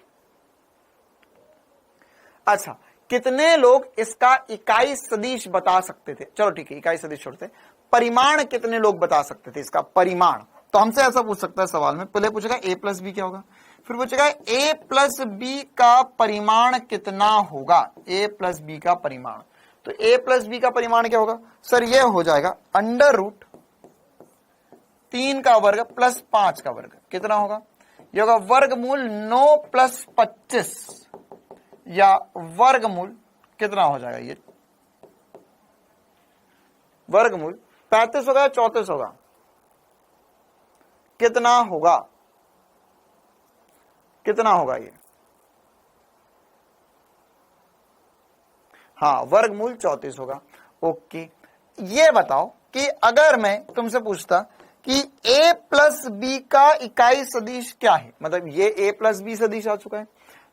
अच्छा, कितने लोग इसका इकाई सदिश बता सकते थे? चलो ठीक है, इकाई सदिश छोड़ते, परिमाण कितने लोग बता सकते थे इसका परिमाण? तो हमसे ऐसा पूछ सकता है सवाल में, पहले पूछेगा a प्लस बी क्या होगा, फिर पूछेगा a प्लस बी का परिमाण कितना होगा, a प्लस बी का परिमाण। तो a प्लस बी का परिमाण क्या होगा? सर ये हो जाएगा अंडर रूट 3 का वर्ग प्लस 5 का वर्ग। कितना होगा? ये होगा वर्गमूल 9 प्लस 25, या वर्गमूल कितना हो जाएगा? ये वर्गमूल 35 होगा या 34 होगा? कितना होगा? कितना होगा ये? हाँ, वर्गमूल 34 होगा। ओके, ये बताओ कि अगर मैं तुमसे पूछता कि a प्लस बी का इकाई सदिश क्या है, मतलब ये a प्लस बी सदिश आ चुका है,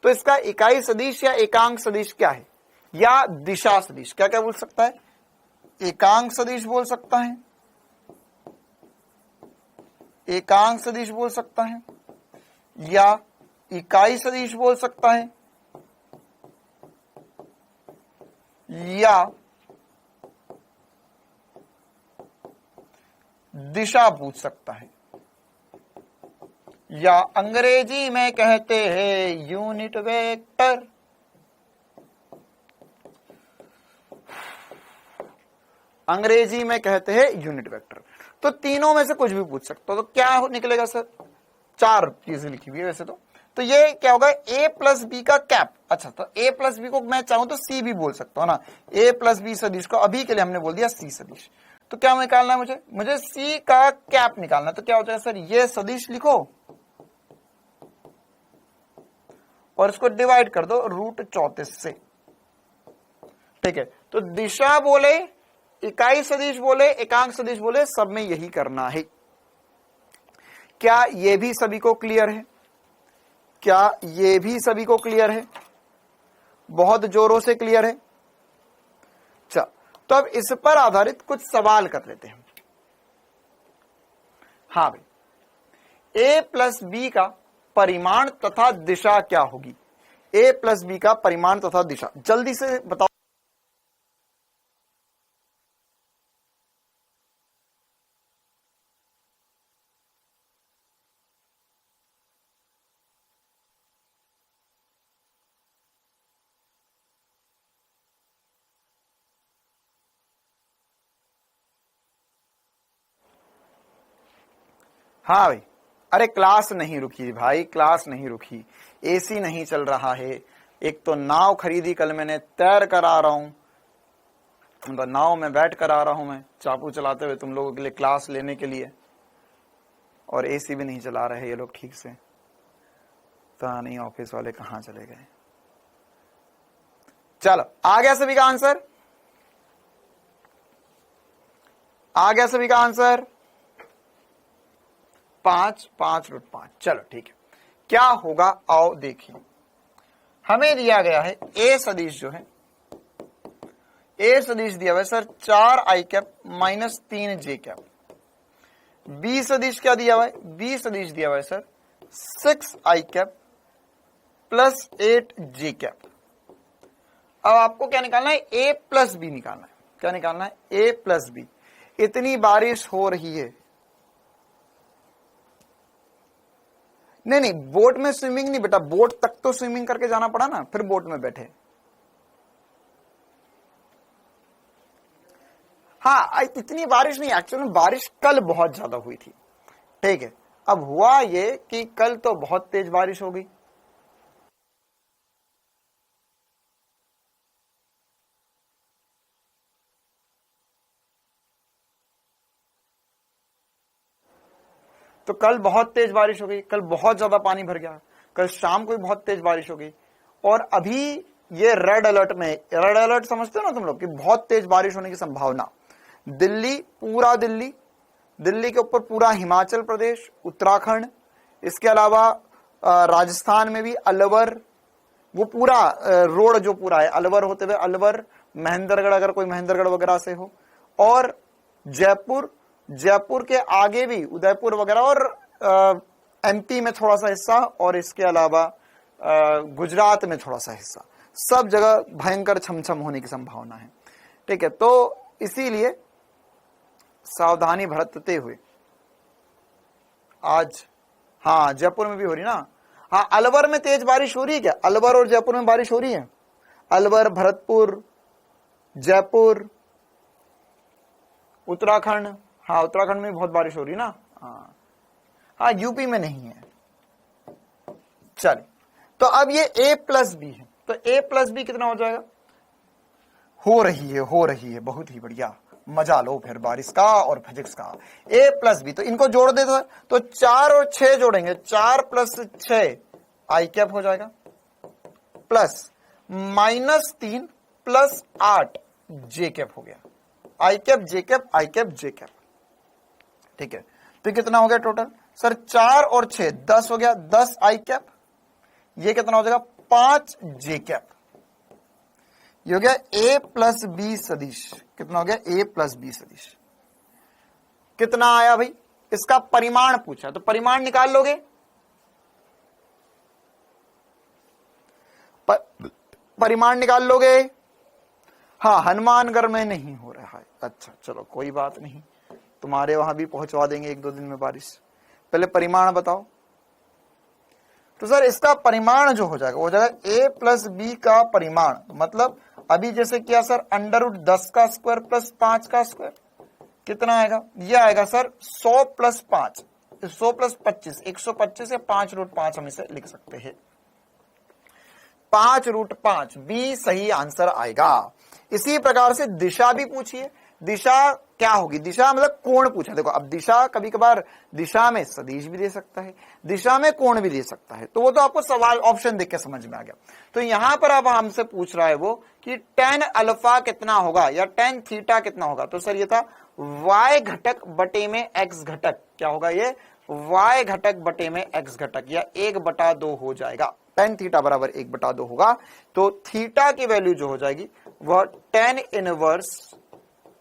तो इसका इकाई सदिश या एकांक सदिश क्या है, या दिशा सदिश, क्या क्या बोल सकता है? एकांक सदिश बोल सकता है, एकांक सदिश बोल सकता है, या इकाई सदिश बोल सकता है, या दिशा पूछ सकता है, या अंग्रेजी में कहते हैं यूनिट वेक्टर। अंग्रेजी में कहते हैं यूनिट वेक्टर। तो तीनों में से कुछ भी पूछ सकते हो। तो क्या निकलेगा सर? 4 चीजें लिखी हुई है वैसे तो ये क्या होगा? a प्लस बी का कैप। अच्छा, तो a प्लस बी को मैं चाहूं तो c भी बोल सकता हूं ना, a प्लस बी सदिश को अभी के लिए हमने बोल दिया c सदिश। तो क्या निकालना है मुझे c का कैप निकालना। तो क्या हो जाएगा सर? ये सदिश लिखो और इसको डिवाइड कर दो रूट 34 से। ठीक है, तो दिशा बोले, इकाई सदिश बोले, एकांक सदिश बोले, सब में यही करना है। क्या ये भी सभी को क्लियर है? क्या ये भी सभी को क्लियर है? बहुत जोरों से क्लियर है? चल, तो अब इस पर आधारित कुछ सवाल कर लेते हैं। हाँ भाई, a प्लस बी का परिमाण तथा दिशा क्या होगी? a प्लस बी का परिमाण तथा दिशा जल्दी से बताओ। हाँ भाई, अरे क्लास नहीं रुकी भाई, क्लास नहीं रुकी, एसी नहीं चल रहा है। एक तो नाव खरीदी कल मैंने, तैर कर आ रहा हूं, तो नाव में बैठ कर आ रहा हूं मैं चाकू चलाते हुए तुम लोगों के लिए क्लास लेने के लिए, और एसी भी नहीं चला रहे ये लोग ठीक से। पता नहीं ऑफिस वाले कहां चले गए। चलो, आ गया सभी का आंसर? आ गया सभी का आंसर? 5 रूट 5। चलो ठीक है, क्या होगा आओ देखिए। हमें दिया गया है a सदिश जो है, a सदिश दिया हुआ है sir 4i cap minus 3j cap. b सदिश क्या दिया हुआ है? b सदिश दिया हुआ है sir 6i cap plus 8j cap. अब आपको क्या निकालना है? a प्लस बी निकालना है। क्या निकालना है? a plus B. इतनी बारिश हो रही है, नहीं बोट में स्विमिंग नहीं बेटा, बोट तक तो स्विमिंग करके जाना पड़ा ना, फिर बोट में बैठे। हाँ, इतनी बारिश नहीं, एक्चुअली में बारिश कल बहुत ज्यादा हुई थी। ठीक है, अब हुआ ये कि कल तो बहुत तेज बारिश हो गई, तो कल बहुत तेज बारिश हो गई, कल बहुत ज्यादा पानी भर गया, कल शाम को भी बहुत तेज बारिश हो गई, और अभी ये रेड अलर्ट में, रेड अलर्ट समझते हो ना तुम लोग कि बहुत तेज बारिश होने की संभावना। दिल्ली, पूरा दिल्ली, दिल्ली के ऊपर पूरा हिमाचल प्रदेश, उत्तराखंड, इसके अलावा राजस्थान में भी अलवर, वो पूरा रोड जो पूरा है अलवर होते हुए अलवर, महेंद्रगढ़, अगर कोई महेंद्रगढ़ वगैरह से हो, और जयपुर, जयपुर के आगे भी उदयपुर वगैरह, और एमपी में थोड़ा सा हिस्सा, और इसके अलावा गुजरात में थोड़ा सा हिस्सा, सब जगह भयंकर छमछम होने की संभावना है। ठीक है, तो इसीलिए सावधानी बरतते हुए आज, हाँ जयपुर में भी हो रही ना, हाँ अलवर में तेज बारिश हो रही है क्या? अलवर और जयपुर में बारिश हो रही है? अलवर, भरतपुर, जयपुर, उत्तराखंड, हाँ उत्तराखंड में बहुत बारिश हो रही है ना, हाँ यूपी में नहीं है। चलिए, तो अब ये a प्लस बी है, तो a प्लस बी कितना हो जाएगा? हो रही है, बहुत ही बढ़िया, मजा लो फिर बारिश का और फिजिक्स का। a प्लस बी, तो इनको जोड़ दे तो 4 और 6 जोड़ेंगे, 4 प्लस 6 आई कैप हो जाएगा, प्लस -3 प्लस 8 जे कैप हो गया, आई कैप जे कैप, आई कैप जे कैप। ठीक है, तो कितना हो गया टोटल सर? 4 और 6 10 हो गया, 10 आई कैप, ये कितना हो जाएगा? 5 जे कैप। ये हो गया a प्लस बी सदिश। कितना हो गया? a प्लस बी सदिश। कितना आया भाई? इसका परिमाण पूछा, तो परिमाण निकाल लोगे? परिमाण निकाल लोगे? हाँ, हनुमानगढ़ में नहीं हो रहा है। अच्छा चलो कोई बात नहीं, तुम्हारे वहां भी पहुंचवा देंगे 1-2 दिन में बारिश। पहले परिमाण बताओ। तो सर इसका परिमाण जो हो जाएगा वो हो जाएगा a प्लस बी का परिमाण, मतलब अभी जैसे किया सर √10 का स्क्वायर प्लस 5 का स्क्वायर, कितना आएगा? ये आएगा सर 100 प्लस 5, 100 प्लस 25, 125 है, 5√5 हम इसे लिख सकते हैं, 5√5 बी सही आंसर आएगा। इसी प्रकार से दिशा भी पूछिए, दिशा क्या होगी? दिशा मतलब कोण पूछा। देखो अब दिशा कभी कभार दिशा में सदिश भी दे सकता है, दिशा में कोण भी दे सकता है, तो वो तो आपको सवाल ऑप्शन देख के समझ में आ गया। तो यहां पर अब हमसे पूछ रहा है वो कि tan अल्फा कितना होगा या tan थीटा कितना होगा। तो सर ये था y घटक बटे में x घटक, क्या होगा ये? y घटक बटे में x घटक, या 1/2 हो जाएगा। tan थीटा बराबर 1/2 होगा, तो थीटा की वैल्यू जो हो जाएगी वह tan इनवर्स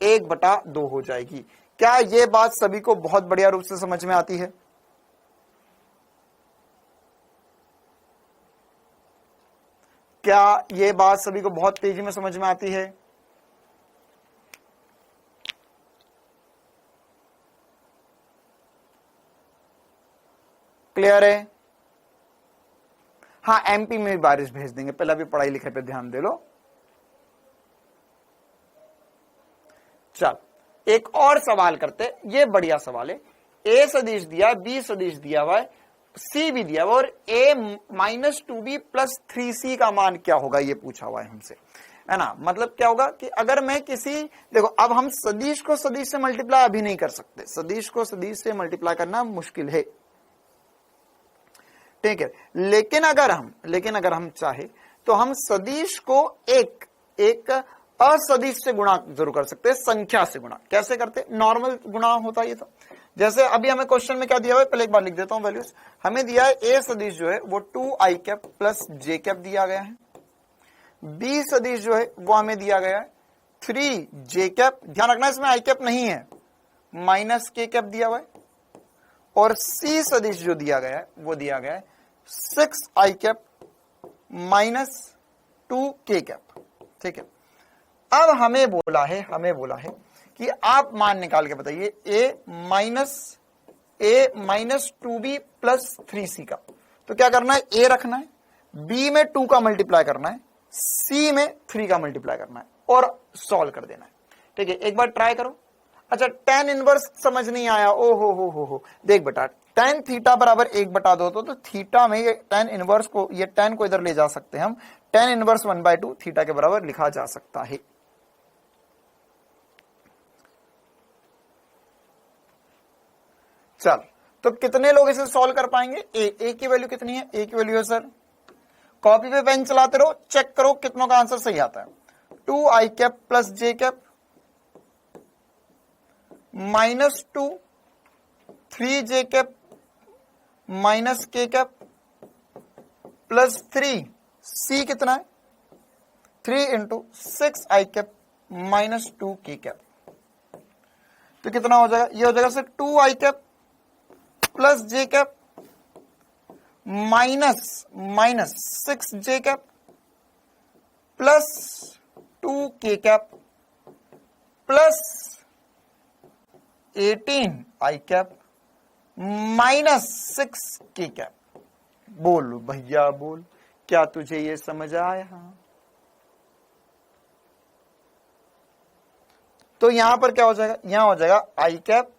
1/2 हो जाएगी। क्या ये बात सभी को बहुत बढ़िया रूप से समझ में आती है? क्या ये बात सभी को बहुत तेजी में समझ में आती है? क्लियर है? हाँ, एमपी में भी बारिश भेज देंगे, पहले अभी पढ़ाई लिखाई पे ध्यान दे लो। चल एक और सवाल करते, ये बढ़िया सवाल है। a सदिश दिया, b सदिश दिया हुआ है, c भी दिया हुआ, और a - 2b + 3c का मान क्या होगा ये पूछा हुआ है हमसे, है ना। मतलब क्या होगा कि अगर मैं किसी, देखो अब हम सदिश को सदिश से मल्टीप्लाई अभी नहीं कर सकते, सदिश को सदिश से मल्टीप्लाई करना मुश्किल है, ठीक है। लेकिन अगर हम चाहे तो हम सदिश को एक असदिश से गुणा जरूर कर सकते हैं, संख्या से गुणा। कैसे करते? नॉर्मल गुणा होता है ये तो। जैसे अभी हमें क्वेश्चन में क्या दिया हुआ है, पहले एक बार लिख देता हूं वैल्यूज। हमें दिया है a सदिश जो है वो 2i cap plus j cap दिया गया है, b सदिश जो है वो हमें दिया गया है 3j कैप, ध्यान रखना इसमें i कैप नहीं है, -k कैप दिया हुआ है, और c सदिश जो दिया गया है वो दिया गया है 6i कैप -2k कैप, ठीक है। अब हमें बोला है कि आप मान निकाल के बताइए a - 2b + 3c का। तो क्या करना है? a रखना है, b में 2 का मल्टीप्लाई करना है, c में 3 का मल्टीप्लाई करना है, और सॉल्व कर देना है, ठीक है। एक बार ट्राई करो। अच्छा, tan इनवर्स समझ नहीं आया? ओ हो, देख बेटा, tan थीटा बराबर 1/2 तो थीटा में ये tan इनवर्स को, ये tan को इधर ले जा सकते हैं हम, tan इनवर्स 1/2 थीटा के बराबर लिखा जा सकता है। चल, तो कितने लोग इसे सॉल्व कर पाएंगे? ए की वैल्यू कितनी है? ए की वैल्यू है सर, कॉपी पे पेन चलाते रहो, चेक करो कितनों का आंसर सही आता है। 2i cap plus j cap -2, 3j cap -k cap plus 3, c कितना है? 3 इंटू 6 आई कैप माइनस 2 के कैप, तो कितना हो जाएगा, ये हो जाएगा सर 2 आई कैप प्लस जे कैप माइनस 6 जे कैप प्लस 2 के कैप प्लस 18 आई कैप माइनस 6 के कैप। बोल भैया बोल, क्या तुझे ये समझ आया? तो यहां पर क्या हो जाएगा, यहां हो जाएगा आई कैप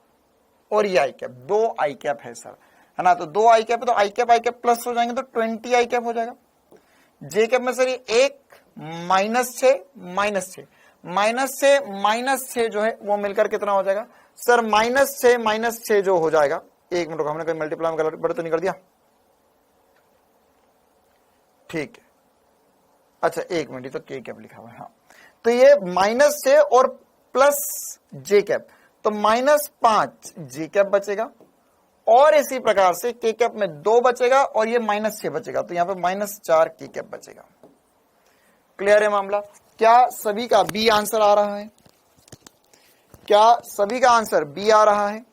और ये आई कैप, 2 आई कैप है सर, है ना, तो 2 आई कैप है, तो आई कैप प्लस हो जाएंगे तो 20 आई कैप हो जाएगा। जे कैप में सर ये 1 माइनस 6 जो है वो मिलकर कितना हो जाएगा सर, -6 जो हो जाएगा, एक मिनट, हमने कोई मल्टीप्लाई में गलत तो नहीं कर दिया? ठीक है, अच्छा एक मिनट, तो के कैप लिखा हुआ है, हाँ, तो ये -6 और प्लस जे कैप, तो -5 जे कैप बचेगा, और इसी प्रकार से के कैप में 2 बचेगा और ये -6 बचेगा, तो यहां पे -4 के कैप बचेगा। क्लियर है मामला? क्या सभी का बी आंसर आ रहा है? क्या सभी का आंसर बी आ रहा है?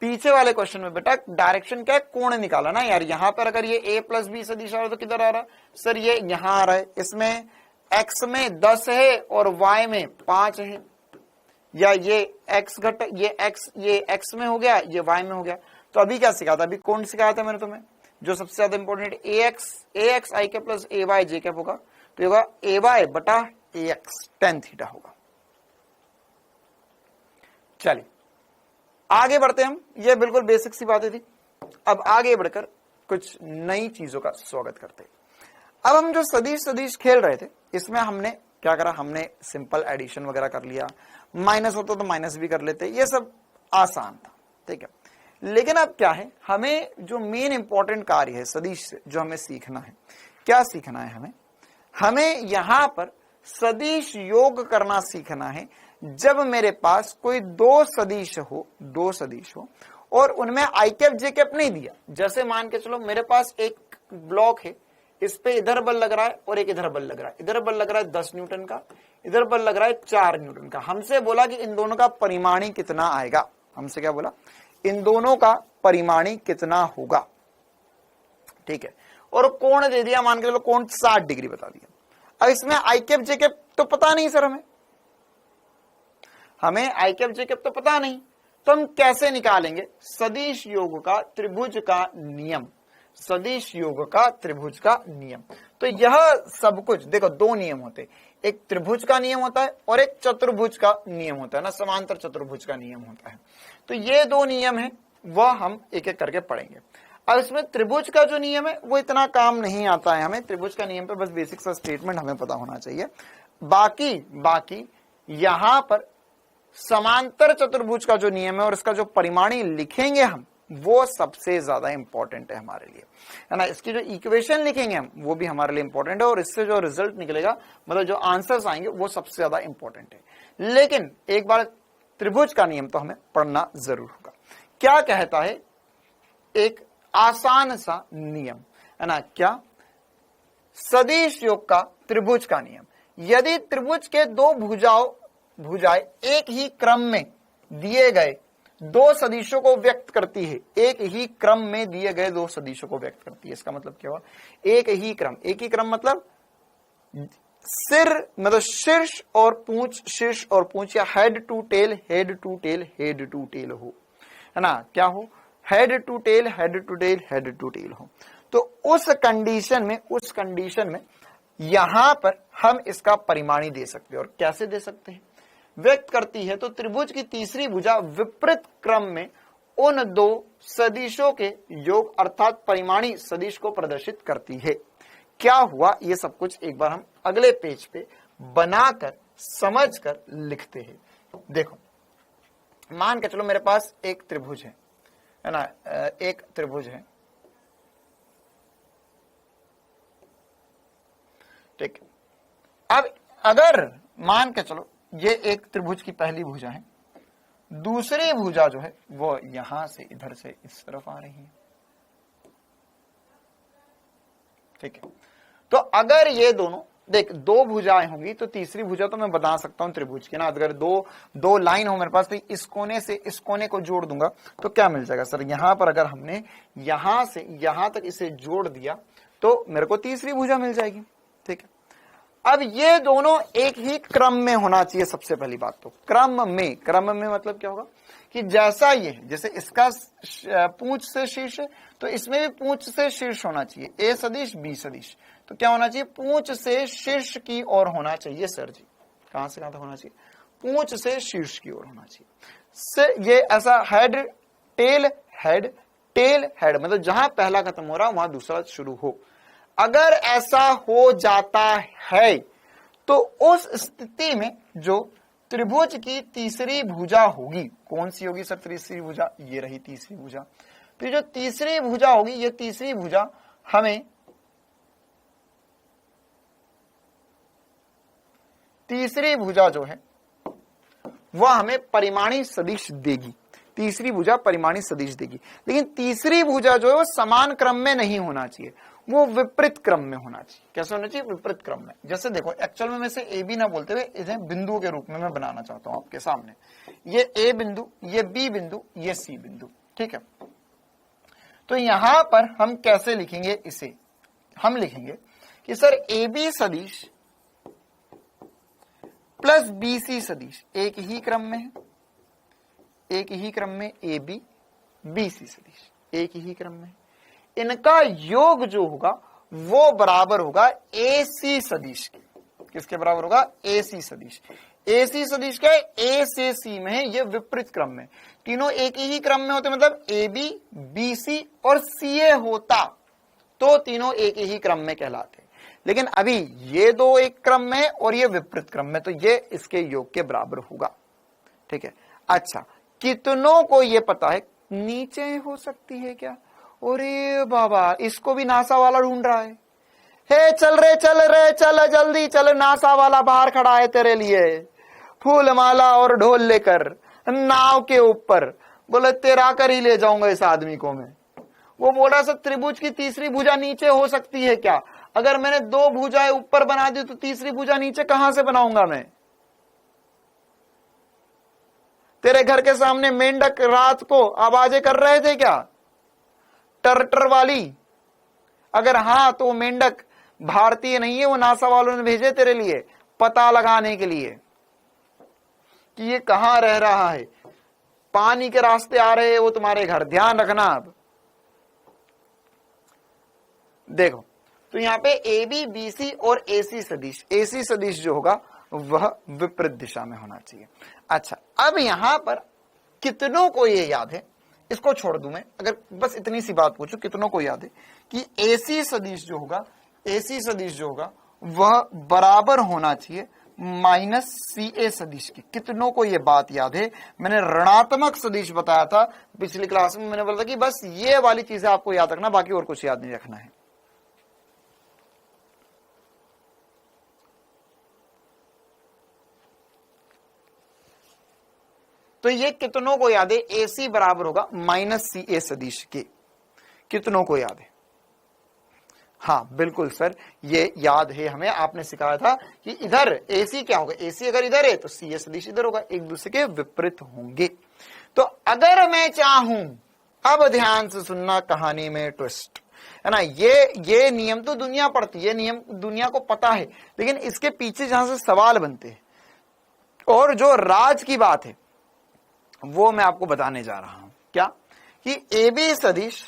पीछे वाले क्वेश्चन में बेटा डायरेक्शन क्या है, कोण निकाला ना यार। यहां पर अगर ये a प्लस बी सदिश आ रहा है तो किधर आ रहा है सर, ये यहां आ रहा है, इसमें x में 10 है और y में 5 है, या ये x घट ये x में हो गया, ये y में हो गया। तो अभी क्या सिखाया था, अभी कौन सिखाया था मैंने तुम्हें, जो सबसे ज्यादा इंपॉर्टेंट, ax आई कैप प्लस ay जे कैप होगा, तो होगा ay बटा ax tan थीटा होगा। चलिए आगे बढ़ते हम, ये बिल्कुल बेसिक सी बातें थी। अब आगे बढ़कर कुछ नई चीजों का स्वागत करते हैं। अब हम जो सदिश खेल रहे थे, इसमें हमने क्या करा, हमने सिंपल एडिशन वगैरह कर लिया, माइनस होता तो माइनस भी कर लेते, ये सब आसान था, ठीक है। लेकिन अब क्या है, हमें जो मेन इंपॉर्टेंट कार्य है सदिश से, जो हमें सीखना है, क्या सीखना है हमें यहां पर सदिश योग करना सीखना है। जब मेरे पास कोई दो सदिश हो और उनमें आई कैप जे कैप नहीं दिया, जैसे मान के चलो मेरे पास एक ब्लॉक है, इस पे इधर बल लग रहा है और एक इधर बल लग रहा है, इधर बल लग रहा है 10 न्यूटन का, इधर बल लग रहा है 4 न्यूटन का। हमसे बोला कि इन दोनों का परिमाणी कितना आएगा, हमसे क्या बोला, इन दोनों का परिमाणी कितना होगा, ठीक है। और कोण दे दिया, मान के चलो कोण 60 डिग्री बता दिया। अब इसमें आई कैप जे कैप तो पता नहीं सर, हमें आई कैप जे कैप तो पता नहीं, तो हम कैसे निकालेंगे सदिश योग का त्रिभुज का नियम, सदिश योग का त्रिभुज का नियम। तो यह सब कुछ देखो, दो नियम होते, एक त्रिभुज का नियम होता है और एक चतुर्भुज का नियम होता है ना, समांतर चतुर्भुज का नियम होता है। तो ये दो नियम है, वह हम एक एक करके पढ़ेंगे। अब इसमें त्रिभुज का जो नियम है वो इतना काम नहीं आता है हमें, त्रिभुज का नियम पे बस बेसिक सा स्टेटमेंट हमें पता होना चाहिए। बाकी यहां पर समांतर चतुर्भुज का जो नियम है और इसका जो परिमाणी लिखेंगे हम, वो सबसे ज्यादा इंपॉर्टेंट है हमारे लिए, है ना। इसकी जो इक्वेशन लिखेंगे हम, वो भी हमारे लिए इंपॉर्टेंट है, और इससे जो रिजल्ट निकलेगा, मतलब जो आंसर्स आएंगे, वो सबसे ज्यादा इंपॉर्टेंट है। लेकिन एक बार त्रिभुज का नियम तो हमें पढ़ना जरूर होगा। क्या कहता है, एक आसान सा नियम है ना, क्या, सदिश योग का त्रिभुज का नियम। यदि त्रिभुज के दो भुजाएं एक ही क्रम में दिए गए दो सदिशों को व्यक्त करती है, एक ही क्रम में दिए गए दो सदिशों को व्यक्त करती है। इसका मतलब क्या हुआ, एक ही क्रम मतलब सिर मतलब शीर्ष और पूंछ, या हेड टू टेल हो, है ना, क्या हो, हेड टू टेल हो। तो उस कंडीशन में यहां पर हम इसका परिमाणी दे सकते हैं। और कैसे दे सकते हैं, व्यक्त करती है तो त्रिभुज की तीसरी भुजा विपरीत क्रम में उन दो सदिशों के योग अर्थात परिमाणी सदिश को प्रदर्शित करती है। क्या हुआ, ये सब कुछ एक बार हम अगले पेज पे बनाकर समझकर लिखते हैं। देखो, मान के चलो मेरे पास एक त्रिभुज है ना, एक त्रिभुज है, ठीक। अब अगर मान के चलो ये एक त्रिभुज की पहली भुजा है, दूसरी भुजा जो है वो यहां से इधर से इस तरफ आ रही है, ठीक है। तो अगर ये दोनों देख दो भुजाएं होंगी तो तीसरी भुजा तो मैं बता सकता हूं त्रिभुज की ना, अगर दो लाइन हो मेरे पास तो इस कोने से इस कोने को जोड़ दूंगा तो क्या मिल जाएगा सर, यहां पर अगर हमने यहां से यहां तक इसे जोड़ दिया तो मेरे को तीसरी भुजा मिल जाएगी। ठीक है, अब ये दोनों एक ही क्रम में होना चाहिए। सबसे पहली बात तो क्रम में मतलब क्या होगा कि जैसा ये है, जैसे इसका पूंछ से शीर्ष है तो इसमें भी पूंछ से शीर्ष होना चाहिए, ए सदिश बी सदिश, तो क्या होना चाहिए, पूंछ से शीर्ष की ओर होना चाहिए सर जी। कहां से कहां तक होना चाहिए, पूंछ से शीर्ष की ओर होना चाहिए। से ये ऐसा हेड टेल हेड मतलब जहां पहला खत्म हो रहा वहां दूसरा शुरू हो। अगर ऐसा हो जाता है तो उस स्थिति में जो त्रिभुज की तीसरी भुजा होगी, कौन सी होगी सर तीसरी भुजा, ये रही तीसरी भुजा। तो जो तीसरी भुजा होगी, ये तीसरी भुजा हमें तीसरी भुजा जो है वह हमें परिमाणी सदिश देगी, तीसरी भुजा परिमाणी सदिश देगी। लेकिन तीसरी भुजा जो है वो समान क्रम में नहीं होना चाहिए, वो विपरीत क्रम में होना चाहिए। कैसे होना चाहिए, विपरीत क्रम में। जैसे देखो एक्चुअल में मैं इसे ए बी ना बोलते हुए इन्हें बिंदुओं के रूप में मैं बनाना चाहता हूं आपके सामने। ये ए बिंदु, ये बी बिंदु, ये सी बिंदु। ठीक है, तो यहां पर हम कैसे लिखेंगे इसे, हम लिखेंगे कि सर ए बी सदिश प्लस बी सी सदिश एक ही क्रम में है, एक ही क्रम में ए बी बी सी सदिश एक ही क्रम में, इनका योग जो होगा वो बराबर होगा ए सी सदिश के। किसके बराबर होगा, ए सी सदिश। ए सी सदिश क्या है, ए से सी में है, ये विपरीत क्रम में, तीनों एक ही क्रम में होते मतलब ए बी बी सी और सी ए होता तो तीनों एक ही क्रम में कहलाते। लेकिन अभी ये दो एक क्रम में और ये विपरीत क्रम में, तो ये इसके योग के बराबर होगा। ठीक है, अच्छा कितनों को ये पता है नीचे हो सकती है क्या, अरे बाबा इसको भी नासा वाला ढूंढ रहा है। हे चल चल जल्दी चल, नासा वाला बाहर खड़ा है तेरे लिए, फूल माला और ढोल लेकर नाव के ऊपर, बोले तेरा कर ही ले जाऊंगा इस आदमी को मैं। वो बोला सर त्रिभुज की तीसरी भुजा नीचे हो सकती है क्या, अगर मैंने दो भुजाएं ऊपर बना दी तो तीसरी भुजा नीचे कहां से बनाऊंगा मैं। तेरे घर के सामने मेंढक रात को आवाजें कर रहे थे क्या, टर वाली, अगर हाँ तो मेंढक भारतीय नहीं है, वो नासा वालों ने भेजे तेरे लिए पता लगाने के लिए कि ये कहां रह रहा है, पानी के रास्ते आ रहे हैं वो तुम्हारे घर, ध्यान रखना। अब देखो तो यहां पे ए बी बी सी और ए सी सदिश जो होगा वह विपरीत दिशा में होना चाहिए। अच्छा अब यहां पर कितनों को ये याद है, इसको छोड़ दूं मैं, अगर बस इतनी सी बात पूछूं कितनों को याद है कि एसी सदिश जो होगा वह बराबर होना चाहिए माइनस सी ए सदिश की। कितनों को ये बात याद है, मैंने ऋणात्मक सदिश बताया था पिछली क्लास में, मैंने बोला था कि बस ये वाली चीजें आपको याद रखना, बाकी और कुछ याद नहीं रखना है। तो ये कितनों को याद है, AC बराबर होगा माइनस सी ए सदिश के, कितनों को याद है। हाँ बिल्कुल सर ये याद है हमें, आपने सिखाया था कि इधर AC क्या होगा, AC अगर इधर है तो सी ए सदिश इधर होगा, एक दूसरे के विपरीत होंगे। तो अगर मैं चाहूं, अब ध्यान से सुनना कहानी में ट्विस्ट है ना, ये नियम तो दुनिया पढ़ती है, नियम दुनिया को पता है, लेकिन इसके पीछे जहां से सवाल बनते हैं और जो राज की बात है वो मैं आपको बताने जा रहा हूं। क्या कि ए बी सदिश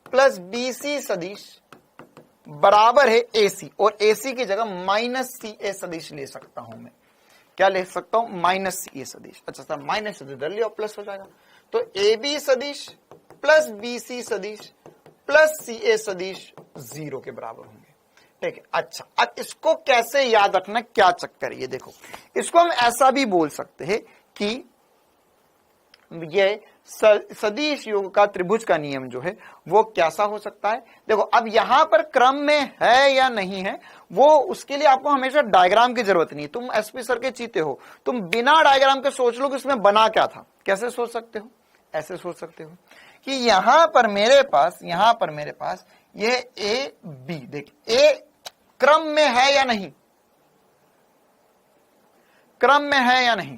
प्लस बी सी सदिश बराबर है ए सी, और ए सी की जगह माइनस सी ए सदिश ले सकता हूं मैं। क्या ले सकता हूं, माइनस सी ए सदिश। अच्छा सर माइनस सदिश इधर लिया, प्लस हो जाएगा, तो ए बी सदिश प्लस बी सी सदिश प्लस सी ए सदिश 0 के बराबर होंगे। ठीक है, अच्छा अब इसको कैसे याद रखना, क्या चक्कर, ये देखो इसको हम ऐसा भी बोल सकते हैं कि ये सदिश योग का त्रिभुज का नियम जो है वो कैसा हो सकता है। देखो अब यहां पर क्रम में है या नहीं है, वो उसके लिए आपको हमेशा डायग्राम की जरूरत नहीं है। तुम एसपी सर के चीते हो, तुम बिना डायग्राम के सोच लो कि उसमें बना क्या था। कैसे सोच सकते हो, ऐसे सोच सकते हो कि यहां पर मेरे पास ये ए बी, देखिए ए क्रम में है या नहीं, क्रम में है या नहीं,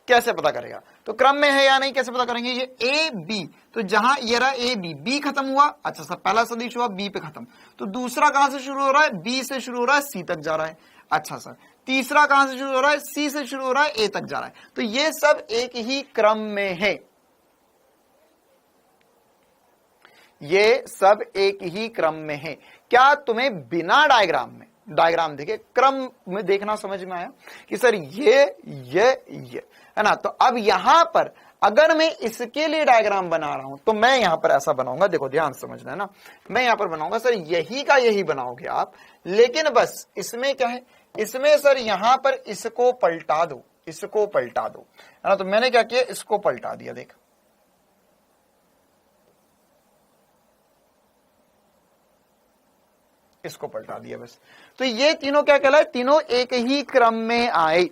कैसे पता करेगा? तो क्रम में है या नहीं कैसे पता करेंगे? ये ए बी, तो जहां ये रहा ए बी, बी खत्म हुआ, अच्छा सर पहला सदिश हुआ बी पे खत्म, तो दूसरा कहां से शुरू हो रहा है? बी से शुरू हो रहा है, सी तक जा रहा है। अच्छा सर तीसरा कहां से शुरू हो रहा है? सी से शुरू हो रहा है, ए तक जा रहा है। तो ये सब एक ही क्रम में है, ये सब एक ही क्रम में है। क्या तुम्हें बिना डायग्राम देखे क्रम में देखना समझ में आया कि सर ये है ना? तो अब यहां पर अगर मैं इसके लिए डायग्राम बना रहा हूं तो मैं यहां पर ऐसा बनाऊंगा, देखो ध्यान से समझना है ना, मैं यहां पर बनाऊंगा सर यही का यही बनाओगे आप, लेकिन बस इसमें क्या है, इसमें सर यहां पर इसको पलटा दो, है ना? तो मैंने क्या किया, इसको पलटा दिया, देख इसको पलटा दिया बस। तो ये तीनों क्या कहलाए? तीनों एक ही क्रम में आए,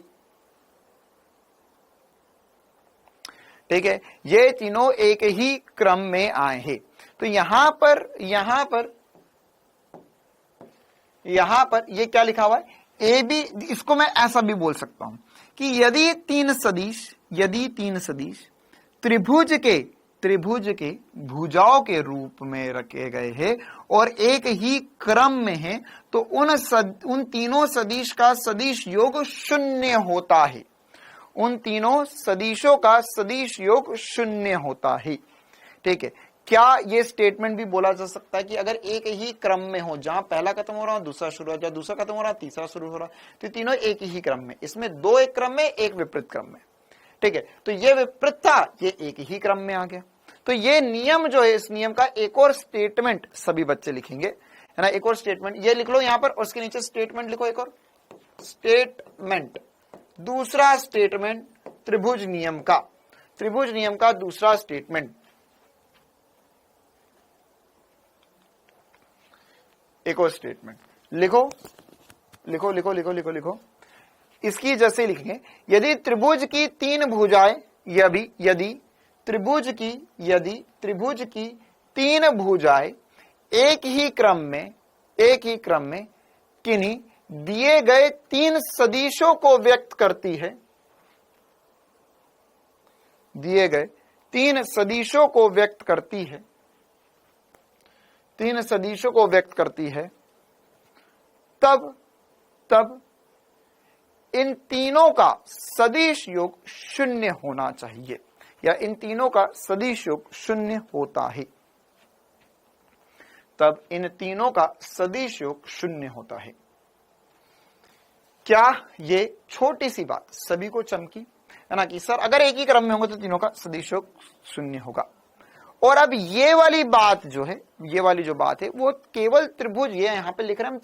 ठीक है, ये तीनों एक ही क्रम में आए हैं। तो यहां पर ये क्या लिखा हुआ है? ए बी, इसको मैं ऐसा भी बोल सकता हूं कि यदि तीन सदिश त्रिभुज के भुजाओं के रूप में रखे गए हैं और एक ही क्रम में है, तो उन तीनों सदिश का सदिश योग शून्य होता है, उन तीनों सदिशों का सदिश योग शून्य होता है, ठीक है। क्या ये स्टेटमेंट भी बोला जा सकता है कि अगर एक ही क्रम में हो, जहां पहला खत्म हो रहा है दूसरा शुरू हो रहा है, दूसरा खत्म हो रहा है तीसरा शुरू हो रहा है, तो तीनों एक ही क्रम में, इसमें दो एक क्रम में एक विपरीत क्रम में, ठीक है। तो ये विपरीत था, ये एक ही क्रम में आ गया। तो ये नियम जो है, इस नियम का एक और स्टेटमेंट सभी बच्चे लिखेंगे, है ना, एक और स्टेटमेंट ये लिख लो यहां पर, और उसके नीचे स्टेटमेंट लिखो, एक और स्टेटमेंट, दूसरा स्टेटमेंट त्रिभुज नियम का दूसरा स्टेटमेंट, एक और स्टेटमेंट लिखो, इसकी जैसे लिखेंगे, यदि त्रिभुज की तीन भुजाएं, यदि त्रिभुज की तीन भुजाएं एक ही क्रम में किन्हीं दिए गए तीन सदिशों को व्यक्त करती है, दिए गए तीन सदिशों को व्यक्त करती है, तब इन तीनों का सदिश योग शून्य होना चाहिए, या इन तीनों का सदिश योग शून्य होता है, तब इन तीनों का सदिश योग शून्य होता है। क्या ये छोटी सी बात सभी को चमकी, है ना, कि सर अगर एक ही क्रम में होंगे तो तीनों का सदिश योग शून्य होगा। और अब ये वाली बात जो है, ये वाली जो बात है वो केवल त्रिभुज, ये यहां पे लिख रहे हैं हम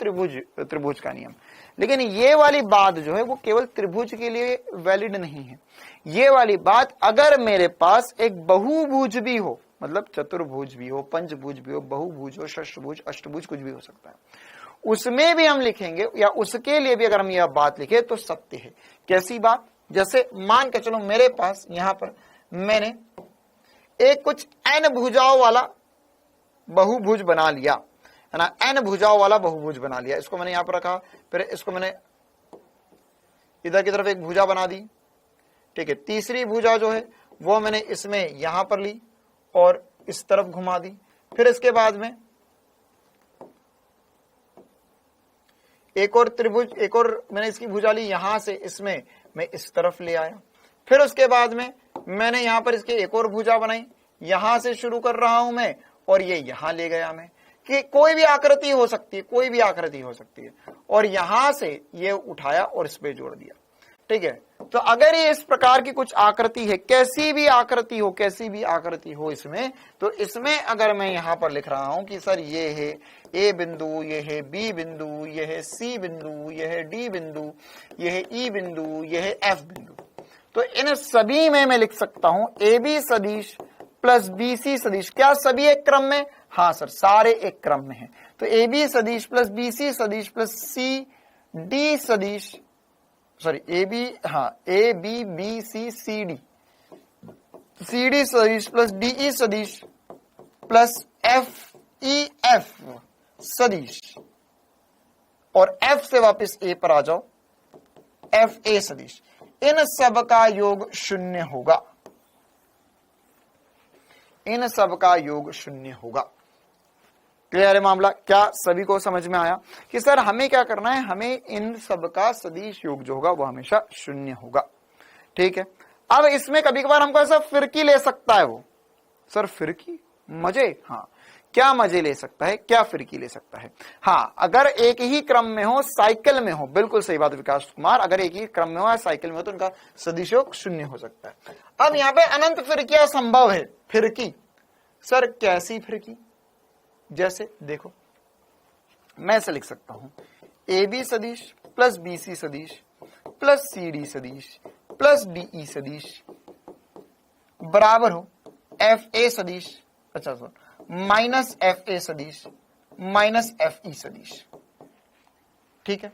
त्रिभुज का नियम, लेकिन ये वाली बात जो है वो केवल त्रिभुज के लिए वैलिड नहीं है। ये वाली बात अगर मेरे पास एक बहुभुज भी हो, मतलब चतुर्भुज भी हो, पंचभुज भी हो, बहुभुज हो, षष्ठभुज, अष्टभुज, कुछ भी हो सकता है, उसमें भी हम लिखेंगे, या उसके लिए भी अगर हम यह बात लिखे तो सत्य है। कैसी बात? जैसे मान के चलो मेरे पास यहां पर मैंने एक कुछ n भुजाओं वाला बहुभुज बना लिया, है ना, n भुजाओं वाला बहुभुज बना लिया, इसको मैंने यहां पर रखा, फिर इसको मैंने इधर की तरफ एक भुजा बना दी, ठीक है। तीसरी भुजा जो है वो मैंने इसमें यहां पर ली और इस तरफ घुमा दी, फिर इसके बाद में एक और त्रिभुज, एक और मैंने इसकी भुजा ली, यहां से इसमें मैं इस तरफ ले आया, फिर उसके बाद में मैंने यहां पर इसके एक और भुजा बनाई, यहां से शुरू कर रहा हूं मैं और ये यहां ले गया मैं, कि कोई भी आकृति हो सकती है, और यहां से ये उठाया और इस पे जोड़ दिया, ठीक है। तो अगर ये इस प्रकार की कुछ आकृति है, कैसी भी आकृति हो इसमें, तो इसमें अगर मैं यहां पर लिख रहा हूं कि सर ये है ए बिंदु, ये है बी बिंदु, ये है सी बिंदु, ये है डी बिंदु, ये है ई बिंदु, ये है एफ बिंदु, तो इन सभी में मैं लिख सकता हूं ए बी सदिश प्लस बी सी सदिश। क्या सभी एक क्रम में? हाँ सर, सारे एक क्रम में हैं। तो ए बी सदिश प्लस बी सी सदिश प्लस सी डी सदिश, सॉरी ए बी, हाँ A B B C C D, C D सदिश प्लस डीई सदिश प्लस एफ ई एफ सदिश, और एफ से वापस ए पर आ जाओ, एफ ए सदिश, इन सब का योग शून्य होगा, इन सब का योग शून्य होगा। क्लियर है मामला? क्या सभी को समझ में आया कि सर हमें क्या करना है? हमें इन सब का सदिश योग जो होगा वो हमेशा शून्य होगा। ठीक है, अब इसमें कभी कभार हमको ऐसा फिरकी ले सकता है वो, सर फिरकी मजे, हाँ क्या मजे ले सकता है, क्या फिरकी ले सकता है? हाँ, अगर एक ही क्रम में हो, साइकिल में हो, बिल्कुल सही बात विकास कुमार, अगर एक ही क्रम में हो या साइकिल में हो तो उनका सदिश योग शून्य हो सकता है। अब यहाँ पे अनंत फिरकियां संभव है। फिरकी, सर कैसी फिरकी? जैसे देखो, मैं ऐसे लिख सकता हूं, ए बी सदिश प्लस बी सी सदिश प्लस सी डी सदिश प्लस डीई सदिश बराबर हो एफ ए सदिश, अच्छा सर, माइनस एफ ए सदिश माइनस एफ ई सदिश। ठीक है,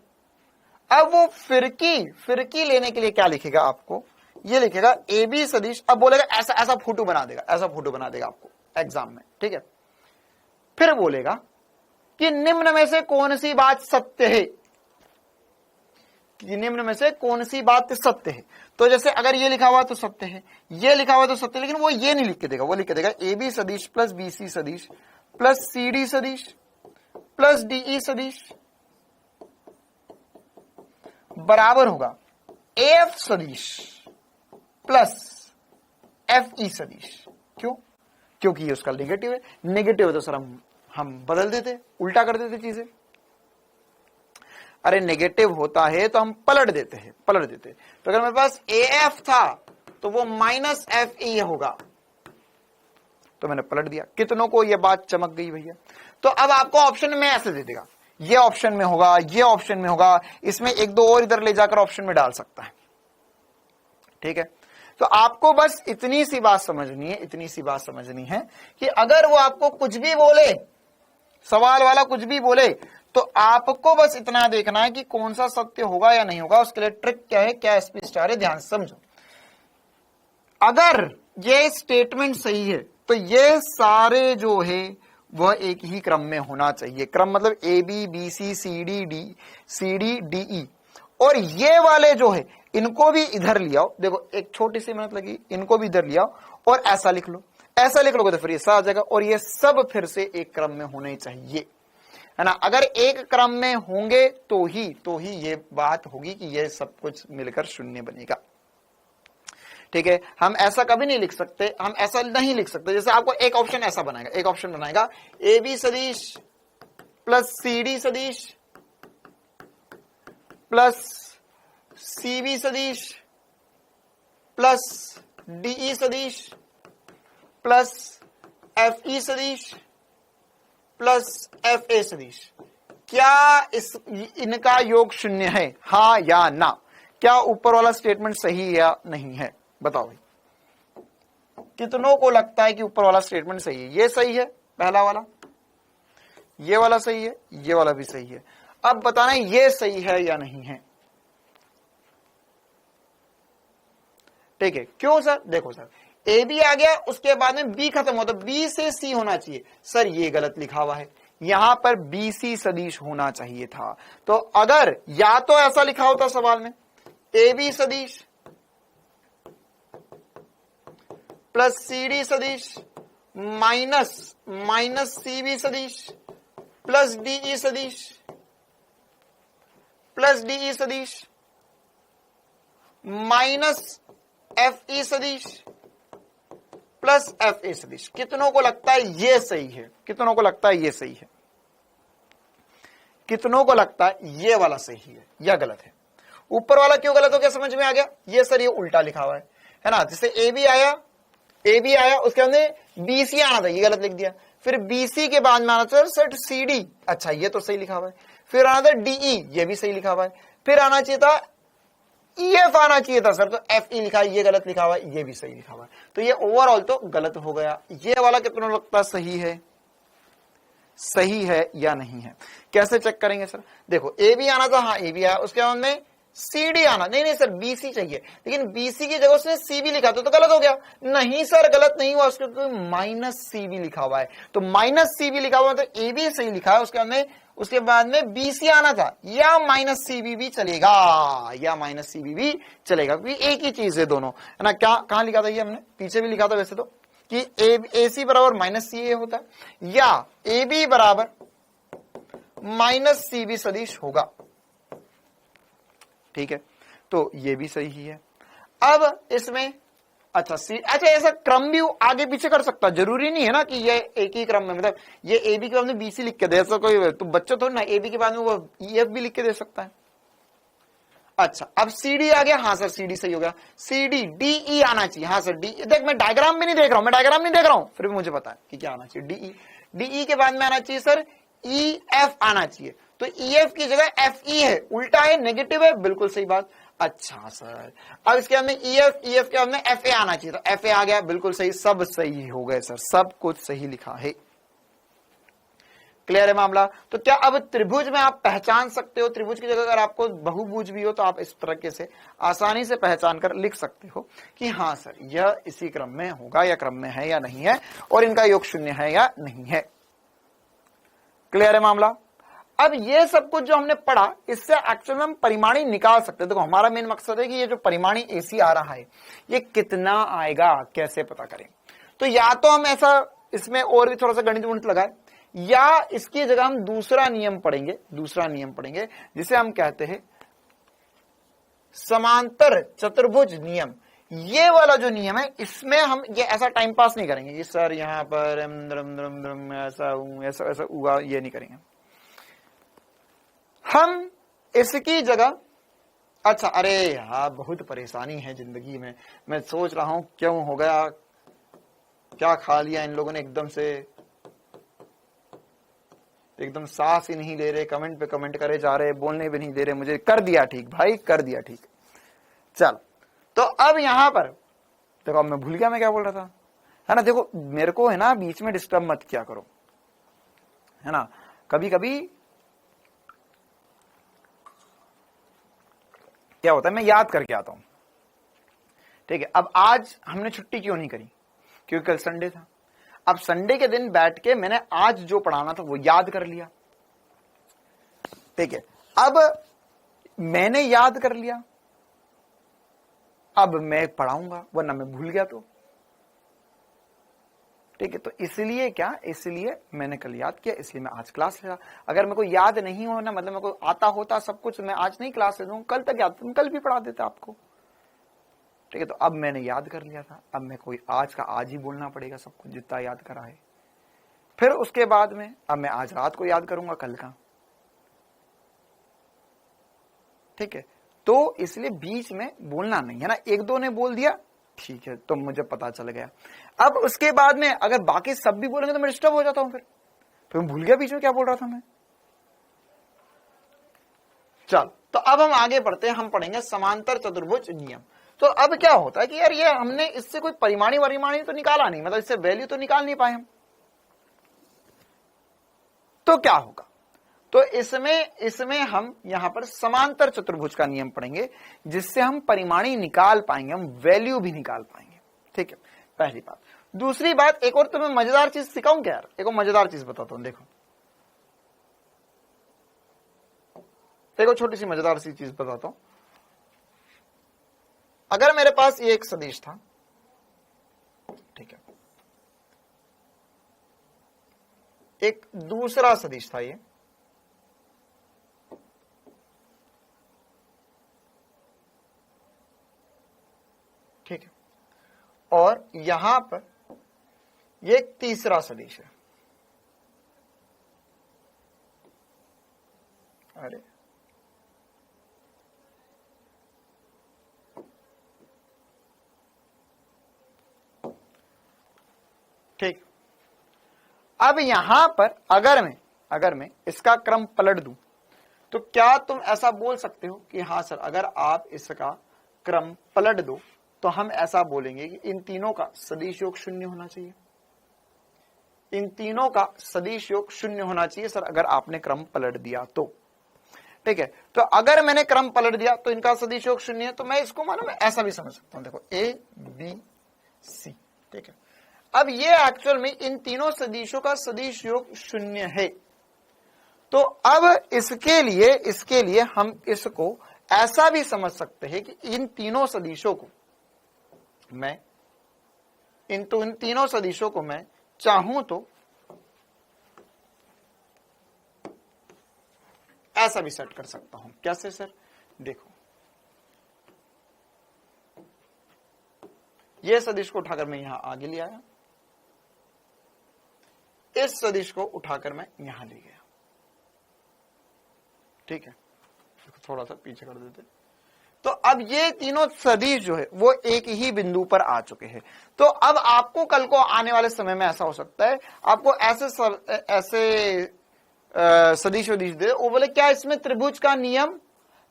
अब वो फिरकी लेने के लिए क्या लिखेगा आपको? ये लिखेगा ए बी सदिश, अब बोलेगा ऐसा ऐसा फोटो बना देगा, ऐसा फोटो बना देगा आपको एग्जाम में। ठीक है, फिर बोलेगा कि निम्न में से कौन सी बात सत्य है, कि निम्न में से कौन सी बात सत्य है। तो जैसे अगर ये लिखा हुआ तो सत्य है, ये लिखा हुआ तो सत्य है, लेकिन वो ये नहीं लिख के देगा, वो लिख के देगा ए बी सदिश प्लस बी सी सदिश प्लस सी डी सदिश प्लस डीई सदिश बराबर होगा ए एफ सदिश प्लस एफ ई सदिश। क्यों? क्योंकि ये उसका नेगेटिव है। नेगेटिव है तो सर हम बदल देते, उल्टा कर देते चीजें। अरे नेगेटिव होता है तो हम पलट देते हैं, पलट देते। तो अगर मेरे पास ए एफ था तो वो माइनस एफ ई होगा, तो मैंने पलट दिया। कितनों को ये बात चमक गई भैया? तो अब आपको ऑप्शन में ऐसे दे देगा, ये ऑप्शन में होगा, ये ऑप्शन में होगा, इसमें एक दो और इधर ले जाकर ऑप्शन में डाल सकता है। ठीक है, तो आपको बस इतनी सी बात समझनी है, इतनी सी बात समझनी है कि अगर वो आपको कुछ भी बोले, सवाल वाला कुछ भी बोले, तो आपको बस इतना देखना है कि कौन सा सत्य होगा या नहीं होगा। उसके लिए ट्रिक क्या है, क्या एसपी स्टार है, ध्यान से समझो। अगर ये स्टेटमेंट सही है तो ये सारे जो है वह एक ही क्रम में होना चाहिए। क्रम मतलब A B B C C D D E, और ये वाले जो है इनको भी इधर ले आओ। देखो एक छोटी सी मेहनत लगी, इनको भी इधर ले आओ और ऐसा लिख लो। ऐसा लिख लोगे तो फिर ये सा आ जाएगा, और ये सब फिर से एक क्रम में होने चाहिए, है ना। अगर एक क्रम में होंगे तो ही ये बात होगी कि ये सब कुछ मिलकर शून्य बनेगा। ठीक है, हम ऐसा कभी नहीं लिख सकते, हम ऐसा नहीं लिख सकते। जैसे आपको एक ऑप्शन ऐसा बनाएगा, एक ऑप्शन बनाएगा ए बी सदिश प्लस सी डी सदिश प्लस सी बी सदिश प्लस डीई सदिश प्लस एफ ई सदिश प्लस एफ ए सदिश। क्या इनका योग शून्य है, हाँ या ना? क्या ऊपर वाला स्टेटमेंट सही है या नहीं है? बताओ भाई, कितनों को लगता है कि ऊपर वाला स्टेटमेंट सही है? ये सही है पहला वाला, ये वाला सही है, ये वाला भी सही है। अब बताना ये सही है या नहीं है। ठीक है, क्यों सर? देखो सर, ए बी आ गया, उसके बाद में बी खत्म हो तो बी से सी होना चाहिए। सर ये गलत लिखा हुआ है, यहां पर बी सी सदिश होना चाहिए था। तो अगर या तो ऐसा लिखा होता सवाल में ए बी सदिश प्लस सी डी सदिश माइनस सी बी सदिश प्लस डीई सदिश माइनस एफ ई सदिश प्लस एफ ए सदिश। कितनों को लगता है ये सही है? कितनों को लगता है ये सही है? कितनों को लगता है ये वाला सही है या गलत है? ऊपर वाला क्यों गलत हो गया समझ में आ गया? ये सर ये उल्टा लिखा हुआ है ना। जैसे ए बी आया उसके अंदर बी सी आना था, ये गलत लिख दिया। फिर बी सी के बाद में आना था सर सी डी, अच्छा ये तो सही लिखा हुआ है। फिर आना था डीई, ये भी सही लिखा हुआ है। फिर आना चाहिए था EF आना चाहिए था सर, तो FE लिखा है, ये गलत लिखा हुआ है, ये भी सही लिखा हुआ है। तो ये ओवरऑल तो गलत हो गया। ये वाला कितना लगता है सही है? सही है या नहीं है? कैसे चेक करेंगे सर? देखो ए बी आना था, हाँ ए बी आया, उसके बाद में CD आना, नहीं सर BC चाहिए, लेकिन BC की जगह उसने CB लिखा तो गलत हो गया। नहीं सर गलत नहीं हुआ, उसके -CB लिखा हुआ है, तो -CB लिखा हुआ तो AB सही लिखा है, उसके बाद में BC आना था, या -CB भी चलेगा, या -CB भी चलेगा, क्योंकि एक ही चीज है दोनों, है ना। क्या कहां लिखा था ये, हमने पीछे भी लिखा था वैसे तो, कि AC बराबर -CA होता है, या AB बराबर -CB सदिश होगा, ठीक है, तो ये भी सही ही है। अब इसमें अच्छा ऐसा क्रम भी आगे पीछे कर सकता है, जरूरी नहीं है ना कि ये एक ही क्रम में, मतलब ये AB के बाद में BC लिख के दे, ऐसा कोई तो बच्चा थोड़ी ना AB के बाद में वो EF भी लिख के दे सकता है। अच्छा अब CD आ गया, हाँ सर CD सही हो गया, CD DE आना चाहिए, हाँ सर DE, देख मैं डायग्राम में नहीं देख रहा हूं, फिर भी मुझे पता है कि क्या आना चाहिए, DE के बाद में आना चाहिए सर EF आना चाहिए, तो EF की जगह FE है, उल्टा है, नेगेटिव है, बिल्कुल सही बात। अच्छा सर अब इसके बाद में EF के बाद में FA आना चाहिए, तो FA आ गया, बिल्कुल सही, सब सही हो गए सर, सब कुछ सही लिखा है। क्लियर है मामला। तो क्या अब त्रिभुज में आप पहचान सकते हो, त्रिभुज की जगह अगर आपको बहुभुज भी हो तो आप इस तरीके से आसानी से पहचान कर लिख सकते हो कि हाँ सर यह इसी क्रम में होगा, या क्रम में है या नहीं है, और इनका योग शून्य है या नहीं है। क्लियर है मामला। अब ये सब कुछ जो हमने पढ़ा, इससे एक्चुअल में हम परिमाणी निकाल सकते हैं। देखो हमारा मेन मकसद है कि ये जो परिमाणी AC आ रहा है ये कितना आएगा, कैसे पता करें। तो या तो हम ऐसा इसमें और भी थोड़ा सा गणित वणित लगाए, या इसकी जगह हम दूसरा नियम पढ़ेंगे जिसे हम कहते हैं समांतर चतुर्भुज नियम। ये वाला जो नियम है, इसमें हम ये ऐसा टाइम पास नहीं करेंगे कि सर यहां पर ऐसा हुआ, ये नहीं करेंगे हम इसकी जगह। अच्छा अरे यार बहुत परेशानी है जिंदगी में, मैं सोच रहा हूं क्यों हो गया, क्या खा लिया इन लोगों ने, एकदम सांस ही नहीं ले रहे, कमेंट पे कमेंट करे जा रहे, बोलने भी नहीं दे रहे मुझे। कर दिया ठीक भाई, कर दिया ठीक। चल तो अब यहां पर देखो, अब मैं भूल गया मैं क्या बोल रहा था, है ना। देखो मेरे को है ना बीच में डिस्टर्ब मत किया करो, है ना। कभी कभी क्या होता है, मैं याद करके आता हूं, ठीक है। अब आज हमने छुट्टी क्यों नहीं करी, क्योंकि कल संडे था। अब संडे के दिन बैठ के मैंने आज जो पढ़ाना था वो याद कर लिया, ठीक है। अब मैंने याद कर लिया, अब मैं पढ़ाऊंगा, वरना मैं भूल गया तो, ठीक है। तो इसलिए इसलिए मैंने कल याद किया, इसलिए मैं आज क्लास ले रहा। अगर मेरे को याद नहीं हो ना, मतलब मेरे को आता होता सब कुछ, मैं आज नहीं क्लास ले दूं, कल तक याद, तुम कल भी पढ़ा देता आपको, ठीक है। तो अब मैंने याद कर लिया था, अब मैं कोई आज का आज ही बोलना पड़ेगा सब कुछ जितना याद करा है। फिर उसके बाद में अब मैं आज रात को याद करूंगा कल का, ठीक है। तो इसलिए बीच में बोलना नहीं है ना, एक दो ने बोल दिया ठीक है, तो मुझे पता चल गया। अब उसके बाद में अगर बाकी सब भी बोलेंगे तो मैं डिस्टर्ब हो जाता हूं, फिर मैं भूल गया बीच में क्या बोल रहा था मैं। चल तो अब हम आगे बढ़ते हैं, हम पढ़ेंगे समांतर चतुर्भुज नियम। तो अब क्या होता है कि यार ये हमने इससे कोई परिमाणी वरिमाणी तो निकाला नहीं, मतलब इससे वैल्यू तो निकाल नहीं पाए हम, तो क्या होगा। तो इसमें हम यहां पर समांतर चतुर्भुज का नियम पढ़ेंगे, जिससे हम परिमाणी निकाल पाएंगे, हम वैल्यू भी निकाल पाएंगे, ठीक है। पहली बात। दूसरी बात, एक और तुम्हें मजेदार चीज सिखाऊं क्या यार, एक और मजेदार चीज बताता हूं। देखो छोटी सी मजेदार सी चीज बताता हूं। अगर मेरे पास ये एक सदिश था, ठीक है, एक दूसरा सदिश था ये, ठीक है, और यहां पर ये एक तीसरा सदिश है। अरे ठीक। अब यहां पर अगर मैं इसका क्रम पलट दूं, तो क्या तुम ऐसा बोल सकते हो कि हाँ सर अगर आप इसका क्रम पलट दो तो हम ऐसा बोलेंगे कि इन तीनों का सदिश योग शून्य होना चाहिए, इन तीनों का सदिश योग शून्य होना चाहिए सर अगर आपने क्रम पलट दिया तो। ठीक है। तो अगर मैंने क्रम पलट दिया तो इनका सदिश योग शून्य है, तो मैं इसको मानो मैं ऐसा भी समझ सकता हूं, देखो ए बी सी, ठीक है। अब ये एक्चुअल में इन तीनों सदिशों का सदिश योग शून्य है। तो अब इसके लिए हम इसको ऐसा भी समझ सकते हैं कि इन तीनों सदिशों को मैं इन तीनों सदिशों को मैं चाहूं तो ऐसा भी सेट कर सकता हूं। कैसे सर? देखो, यह सदिश को उठाकर मैं यहां आगे ले आया, इस सदिश को उठाकर मैं यहां ले गया, ठीक है। थोड़ा सा पीछे कर देते। तो अब ये तीनों सदिश जो है वो एक ही बिंदु पर आ चुके हैं। तो अब आपको कल को आने वाले समय में ऐसा हो सकता है, आपको ऐसे सदिश वदिश दे, वो बोले क्या इसमें त्रिभुज का नियम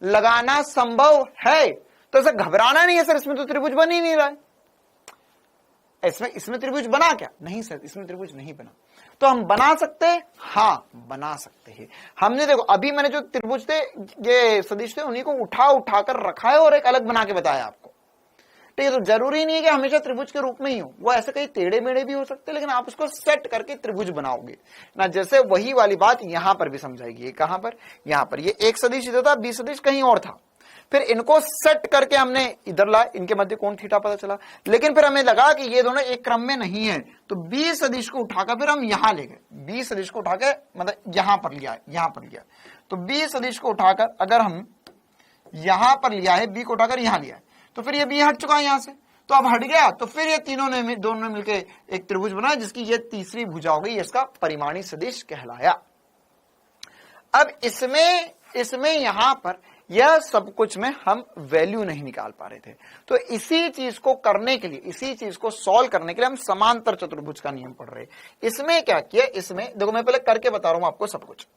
लगाना संभव है? तो ऐसा घबराना नहीं है सर, इसमें तो त्रिभुज बन ही नहीं रहा है। इसमें त्रिभुज बना क्या? नहीं सर, इसमें त्रिभुज नहीं बना। तो हम बना सकते हैं? हाँ, बना सकते हैं। हमने देखो अभी मैंने जो त्रिभुज थे, ये सदिश थे, उन्हीं को उठा कर रखा है और एक अलग बना के बताया आपको, ठीक है। तो जरूरी नहीं है कि हमेशा त्रिभुज के रूप में ही हो, वो ऐसे कई टेढ़े मेढ़े भी हो सकते हैं, लेकिन आप उसको सेट करके त्रिभुज बनाओगे ना। जैसे वही वाली बात यहां पर भी समझाएगी। कहां पर? यहां पर। ये एक सदिश इधर था, बी सदिश कहीं और था, फिर इनको सेट करके हमने इधर लाए, इनके मध्य कोण थीटा पता चला। लेकिन फिर हमें लगा कि ये दोनों एक क्रम में नहीं है, तो बी सदिश को उठाकर फिर हम यहां ले गए, बी सदिश को उठाकर मतलब यहां पर लिया। तो बी सदिश को उठाकर अगर हम यहां पर लिया है, बी को उठाकर यहां लिया है, तो फिर ये बी हट चुका है यहां से, तो अब हट गया। तो फिर ये दोनों ने मिलकर एक त्रिभुज बनाया, जिसकी ये तीसरी भुजा हो गई, इसका परिमाणी सदिश कहलाया। अब इसमें यहां पर यह सब कुछ में हम वैल्यू नहीं निकाल पा रहे थे, तो इसी चीज को करने के लिए, इसी चीज को सॉल्व करने के लिए हम समांतर चतुर्भुज का नियम पढ़ रहे हैं। इसमें क्या किया, इसमें देखो मैं पहले करके बता रहा हूं आपको सब कुछ।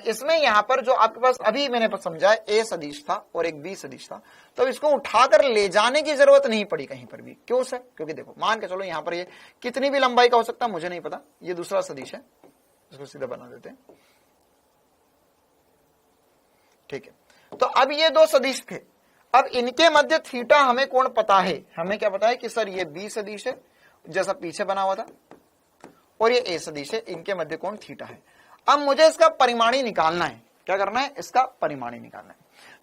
इसमें यहां पर जो आपके पास अभी मैंने समझा, ए सदिश था और एक बी सदिश था, तो इसको उठाकर ले जाने की जरूरत नहीं पड़ी कहीं पर भी। क्यों सर? क्योंकि देखो मान के चलो यहां पर ये कितनी भी लंबाई का हो सकता है, मुझे नहीं पता, ये दूसरा सदिश है, इसको सीधा बना देते हैं, ठीक है। तो अब ये दो सदिश थे, अब इनके मध्य थीटा हमें कोण पता है, हमें क्या पता है कि सर ये बी सदिश है जैसा पीछे बना हुआ था, और ये ए सदिश है, इनके मध्य कोण थीटा है। अब मुझे इसका परिमाणी निकालना है। क्या करना है? इसका परिमाणी निकालना है।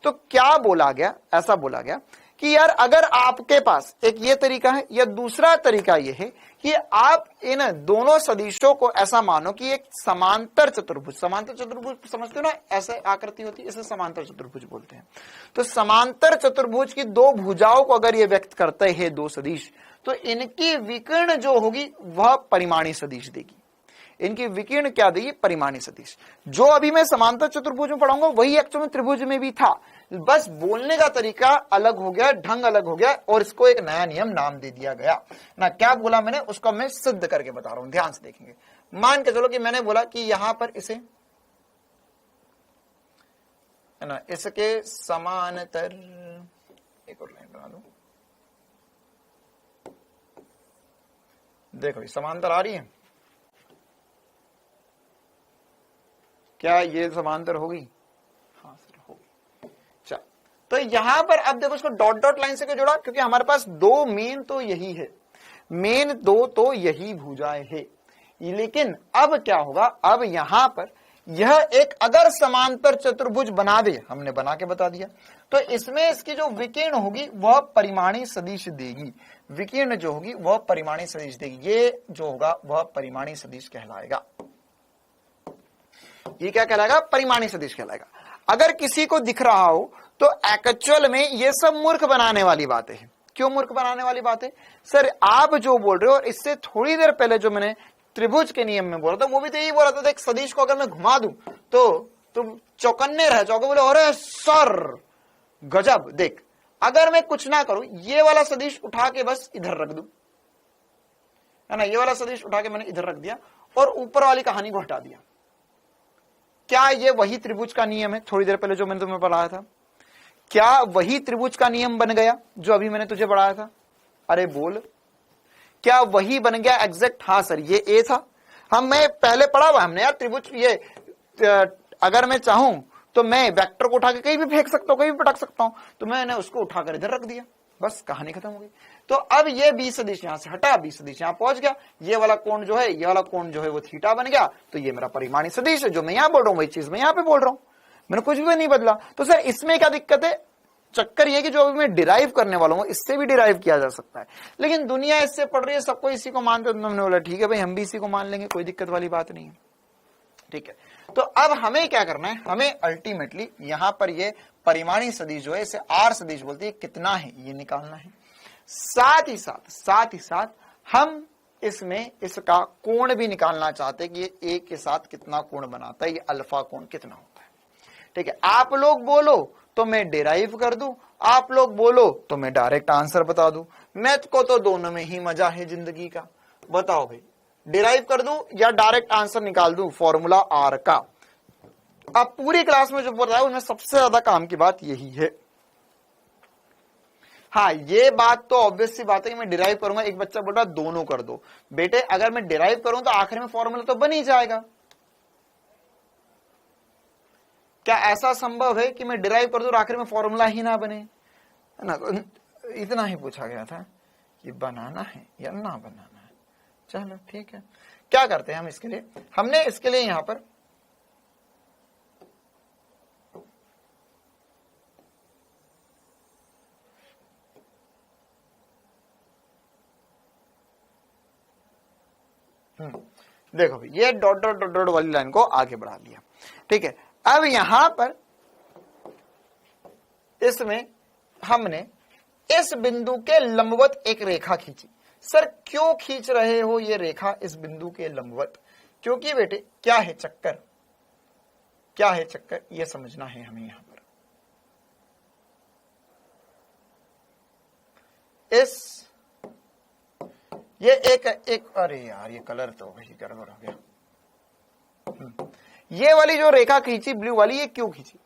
तो क्या बोला गया, ऐसा बोला गया कि यार अगर आपके पास एक ये तरीका है, या दूसरा तरीका ये है कि आप इन दोनों सदिशों को ऐसा मानो कि एक समांतर चतुर्भुज समझते हो ना, ऐसे आकृति होती है, इसे समांतर चतुर्भुज बोलते हैं। तो समांतर चतुर्भुज की दो भुजाओं को अगर ये व्यक्त करते हैं दो सदिश, तो इनकी विकर्ण जो होगी वह परिमाणी सदिश देगी। इनकी विकीर्ण क्या देगी? परिमाणी सदिश। जो अभी मैं समांतर चतुर्भुज में पढ़ाऊंगा वही एक्चुअली त्रिभुज में भी था, बस बोलने का तरीका अलग हो गया, ढंग अलग हो गया, और इसको एक नया नियम नाम दे दिया गया ना। क्या बोला मैंने, उसको मैं सिद्ध करके बता रहा हूं, ध्यान से देखेंगे। मान के चलो कि मैंने बोला कि यहां पर इसे है ना, इसके समांतर, एक और लाइन बना दो, देखो समांतर आ रही है, क्या ये समांतर होगी? हाँ सर होगी। चल, तो यहां पर अब देखो इसको डॉट डॉट लाइन से क्यों जोड़ा? क्योंकि हमारे पास दो मेन तो यही है, मेन दो तो यही भुजाएं है। लेकिन अब क्या होगा, अब यहां पर यह एक अगर समांतर चतुर्भुज बना दे, हमने बना के बता दिया, तो इसमें इसकी जो विकीर्ण होगी वह परिमाणी सदिश देगी। विकीर्ण जो होगी वह परिमाणी सदिश देगी। ये जो होगा वह परिमाणी सदिश कहलाएगा। ये क्या कहलाएगा? परिमाणी सदिश कहलाएगा। अगर किसी को दिख रहा हो तो एक्चुअल में ये सब मूर्ख बनाने वाली बातें हैं। क्यों मूर्ख बनाने वाली बातें? सर आप जो बोल रहे हो, और इससे थोड़ी देर पहले जो मैंने त्रिभुज के नियम में बोला था, वो भी तो यही बोला था, एक सदिश को अगर मैं घुमा दूं तो तुम चौकन्ने रह जाओगे, बोले अरे सर गजब। देख, अगर मैं कुछ ना करूं, ये वाला सदिश उठा के बस इधर रख दूं, है ना, ये वाला सदिश उठा के मैंने इधर रख दिया और ऊपर वाली कहानी को हटा दिया, क्या ये वही त्रिभुज का नियम है? थोड़ी देर पहले जो मैंने तुम्हें पढ़ाया था, क्या वही त्रिभुज का नियम बन गया जो अभी मैंने तुझे पढ़ाया था? अरे बोल, क्या वही बन गया एग्जैक्ट? हाँ सर, ये ए था, हम मैं पहले पढ़ा हुआ हमने यार त्रिभुज। ये अगर मैं चाहूं तो मैं वेक्टर को उठा के कहीं भी फेंक सकता हूं, कहीं भी पटक सकता हूं, तो मैंने उसको उठाकर इधर रख दिया, बस कहानी खत्म हो गई। तो अब ये बी सदिश यहां से हटा, बी सदिश यहां पहुंच गया, ये वाला कोण जो है, ये वाला कोण जो है वो थीटा बन गया, तो ये मेरा परिमाणी सदिश है। जो मैं यहां बोल रहा हूं वही चीज मैं यहां पे बोल रहा हूं, मैंने कुछ भी नहीं बदला। तो सर इसमें क्या दिक्कत है? चक्कर ये कि जो अभी मैं डिराइव करने वाला हूं इससे भी डिराइव किया जा सकता है, लेकिन दुनिया इससे पढ़ रही है, सबको इसी को मानते, तो हमने बोला ठीक है भाई हम भी इसी को मान लेंगे, कोई दिक्कत वाली बात नहीं है। ठीक है, तो अब हमें क्या करना है, हमें अल्टीमेटली यहां पर ये परिमाणी सदिश जो है, इसे आर सदिश बोलते हैं, कितना है ये निकालना है। साथ ही साथ हम इसमें इसका कोण भी निकालना चाहते हैं कि ये ए के साथ कितना कोण बनाता है, ये अल्फा कोण कितना होता है। ठीक है, आप लोग बोलो तो मैं डिराइव कर दूं, आप लोग बोलो तो मैं डायरेक्ट आंसर बता दूं। मैथ को तो दोनों में ही मजा है जिंदगी का। बताओ भाई, डिराइव कर दूं या डायरेक्ट आंसर निकाल दूं फॉर्मूला आर का? अब पूरी क्लास में जो बोल रहा है उनमें सबसे ज्यादा काम की बात यही है। हाँ, ये बात तो ऑब्वियस सी बात है कि मैं डिराइव करूंगा। एक बच्चा बोल रहा है दोनों कर दो। बेटे अगर मैं डिराइव करूं तो आखिर में फॉर्मूला तो बन ही जाएगा। क्या ऐसा संभव है कि मैं डिराइव कर दूं और आखिर में फॉर्मूला ही ना बने? ना, इतना ही पूछा गया था कि बनाना है या ना बनाना है। चलो ठीक है, क्या करते हैं हम इसके लिए, हमने इसके लिए यहां पर देखो भाई, ये डॉट डॉट डॉट डॉट वाली लाइन को आगे बढ़ा लिया। ठीक है, अब यहां पर इसमें हमने इस बिंदु के लंबवत एक रेखा खींची। सर क्यों खींच रहे हो ये रेखा इस बिंदु के लंबवत? क्योंकि बेटे क्या है चक्कर, क्या है चक्कर, ये समझना है हमें। यहां पर इस ये एक अरे यार ये कलर तो भाई गड़बड़ हो गया। ये वाली जो रेखा खींची ब्लू वाली, ये क्यों खींची?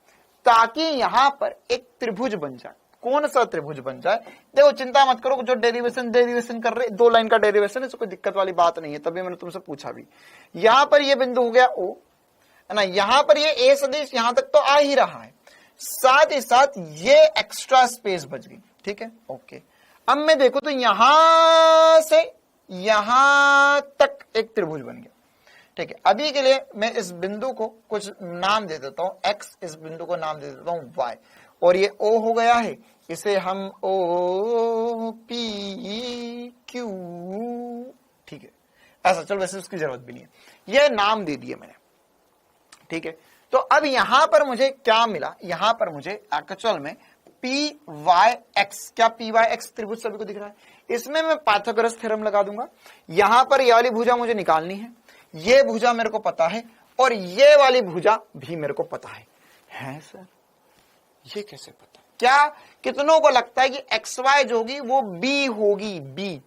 ताकि यहां पर एक त्रिभुज बन जाए। कौन सा त्रिभुज बन जाए? देखो चिंता मत करो, जो डेरिवेशन कर रहे, 2 लाइन का डेरिवेशन है, कोई दिक्कत वाली बात नहीं है, तभी मैंने तुमसे पूछा भी। यहां पर ये बिंदु हो गया ओ, है ना, यहां पर ये ए सदिश यहां तक तो आ ही रहा है, साथ ही साथ ये एक्स्ट्रा स्पेस बच गई। ठीक है, ओके। अब मैं देखो तो यहां से यहां तक एक त्रिभुज बन गया। ठीक है, अभी के लिए मैं इस बिंदु को कुछ नाम दे देता हूं एक्स, इस बिंदु को नाम दे देता हूं वाई, और ये ओ हो गया है, इसे हम ओ पी क्यू, ठीक है ऐसा। चलो वैसे उसकी जरूरत भी नहीं है, ये नाम दे दिए मैंने। ठीक है, तो अब यहां पर मुझे क्या मिला, यहां पर मुझे एक्चुअल में पी वाई एक्स, क्या पी वाई एक्स त्रिभुज सभी को दिख रहा है? इसमें मैं पाइथागोरस थ्योरम लगा दूंगा। यहां पर ये वाली भुजा मुझे निकालनी है, ये भुजा मेरे को पता है, और ये वाली भुजा भी मेरे को पता है सर ये कैसे पता? क्या कितनों को लगता है कि एक्स वाई जो होगी वो बी होगी? बी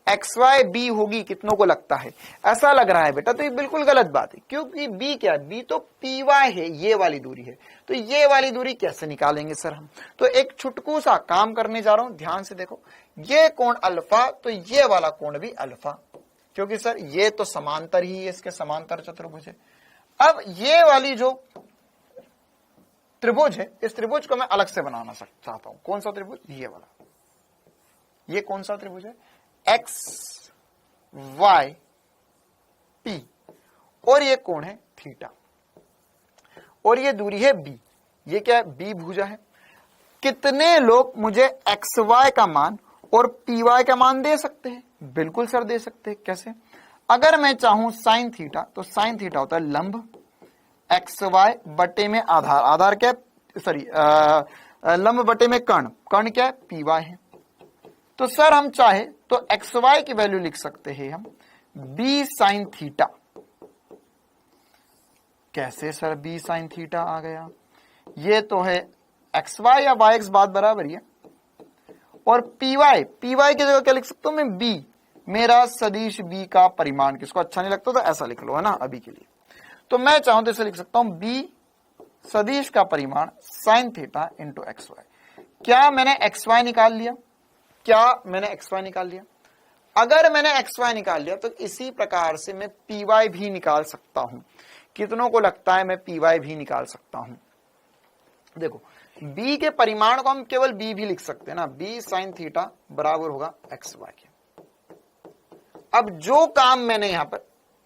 एक्स वाई बी होगी, कितनों को लगता है? ऐसा लग रहा है बेटा, तो ये बिल्कुल गलत बात है, क्योंकि बी क्या है? बी तो पी वाई है, ये वाली दूरी है। तो ये वाली दूरी कैसे निकालेंगे सर हम? तो एक छुटकू सा काम करने जा रहा हूं, ध्यान से देखो। ये कोण अल्फा, तो ये वाला कोण भी अल्फा, क्योंकि सर ये तो समांतर ही है, इसके समांतर चतुर्भुज है। अब ये वाली जो त्रिभुज है, इस त्रिभुज को मैं अलग से बनाना चाहता हूं। कौन सा त्रिभुज? ये वाला। ये कौन सा त्रिभुज है? एक्स वाई पी, और ये कोण है थीटा, और ये दूरी है बी। ये क्या है? बी भुजा है। कितने लोग मुझे एक्स वाई का मान और पी वाई का मान दे सकते हैं? बिल्कुल सर दे सकते हैं। कैसे? अगर मैं चाहूं साइन थीटा, तो साइन थीटा होता है लंब एक्स वाई बटे में आधार, आधार क्या है? सॉरी लंब बटे में कर्ण, कर्ण क्या है? पी वाई है। तो सर हम चाहे तो एक्स वाई की वैल्यू लिख सकते हैं हम बी साइन थीटा। कैसे सर बी साइन थीटा आ गया? ये तो है एक्स वाई या वाई एक्स, बात बराबर ही है। और पी वाई की जगह क्या लिख सकता हूं मैं? बी, मेरा सदिश बी का परिमाण। किसको अच्छा नहीं लगता तो ऐसा लिख लो, है ना, अभी के लिए। तो मैं चाहूं तो इसे लिख सकता हूं बी सदिश का परिमाण sine theta into X Y. क्या मैंने एक्स वाई निकाल लिया? क्या मैंने एक्स वाई निकाल लिया? अगर मैंने एक्स वाई निकाल लिया तो इसी प्रकार से मैं पी वाई भी निकाल सकता हूं। कितनों को लगता है मैं पी वाई भी निकाल सकता हूं? देखो b के परिमाण को हम केवल b भी लिख सकते हैं ना, b साइन थीटा बराबर होगा एक्स वाई के। अब जो काम मैंने यहां पर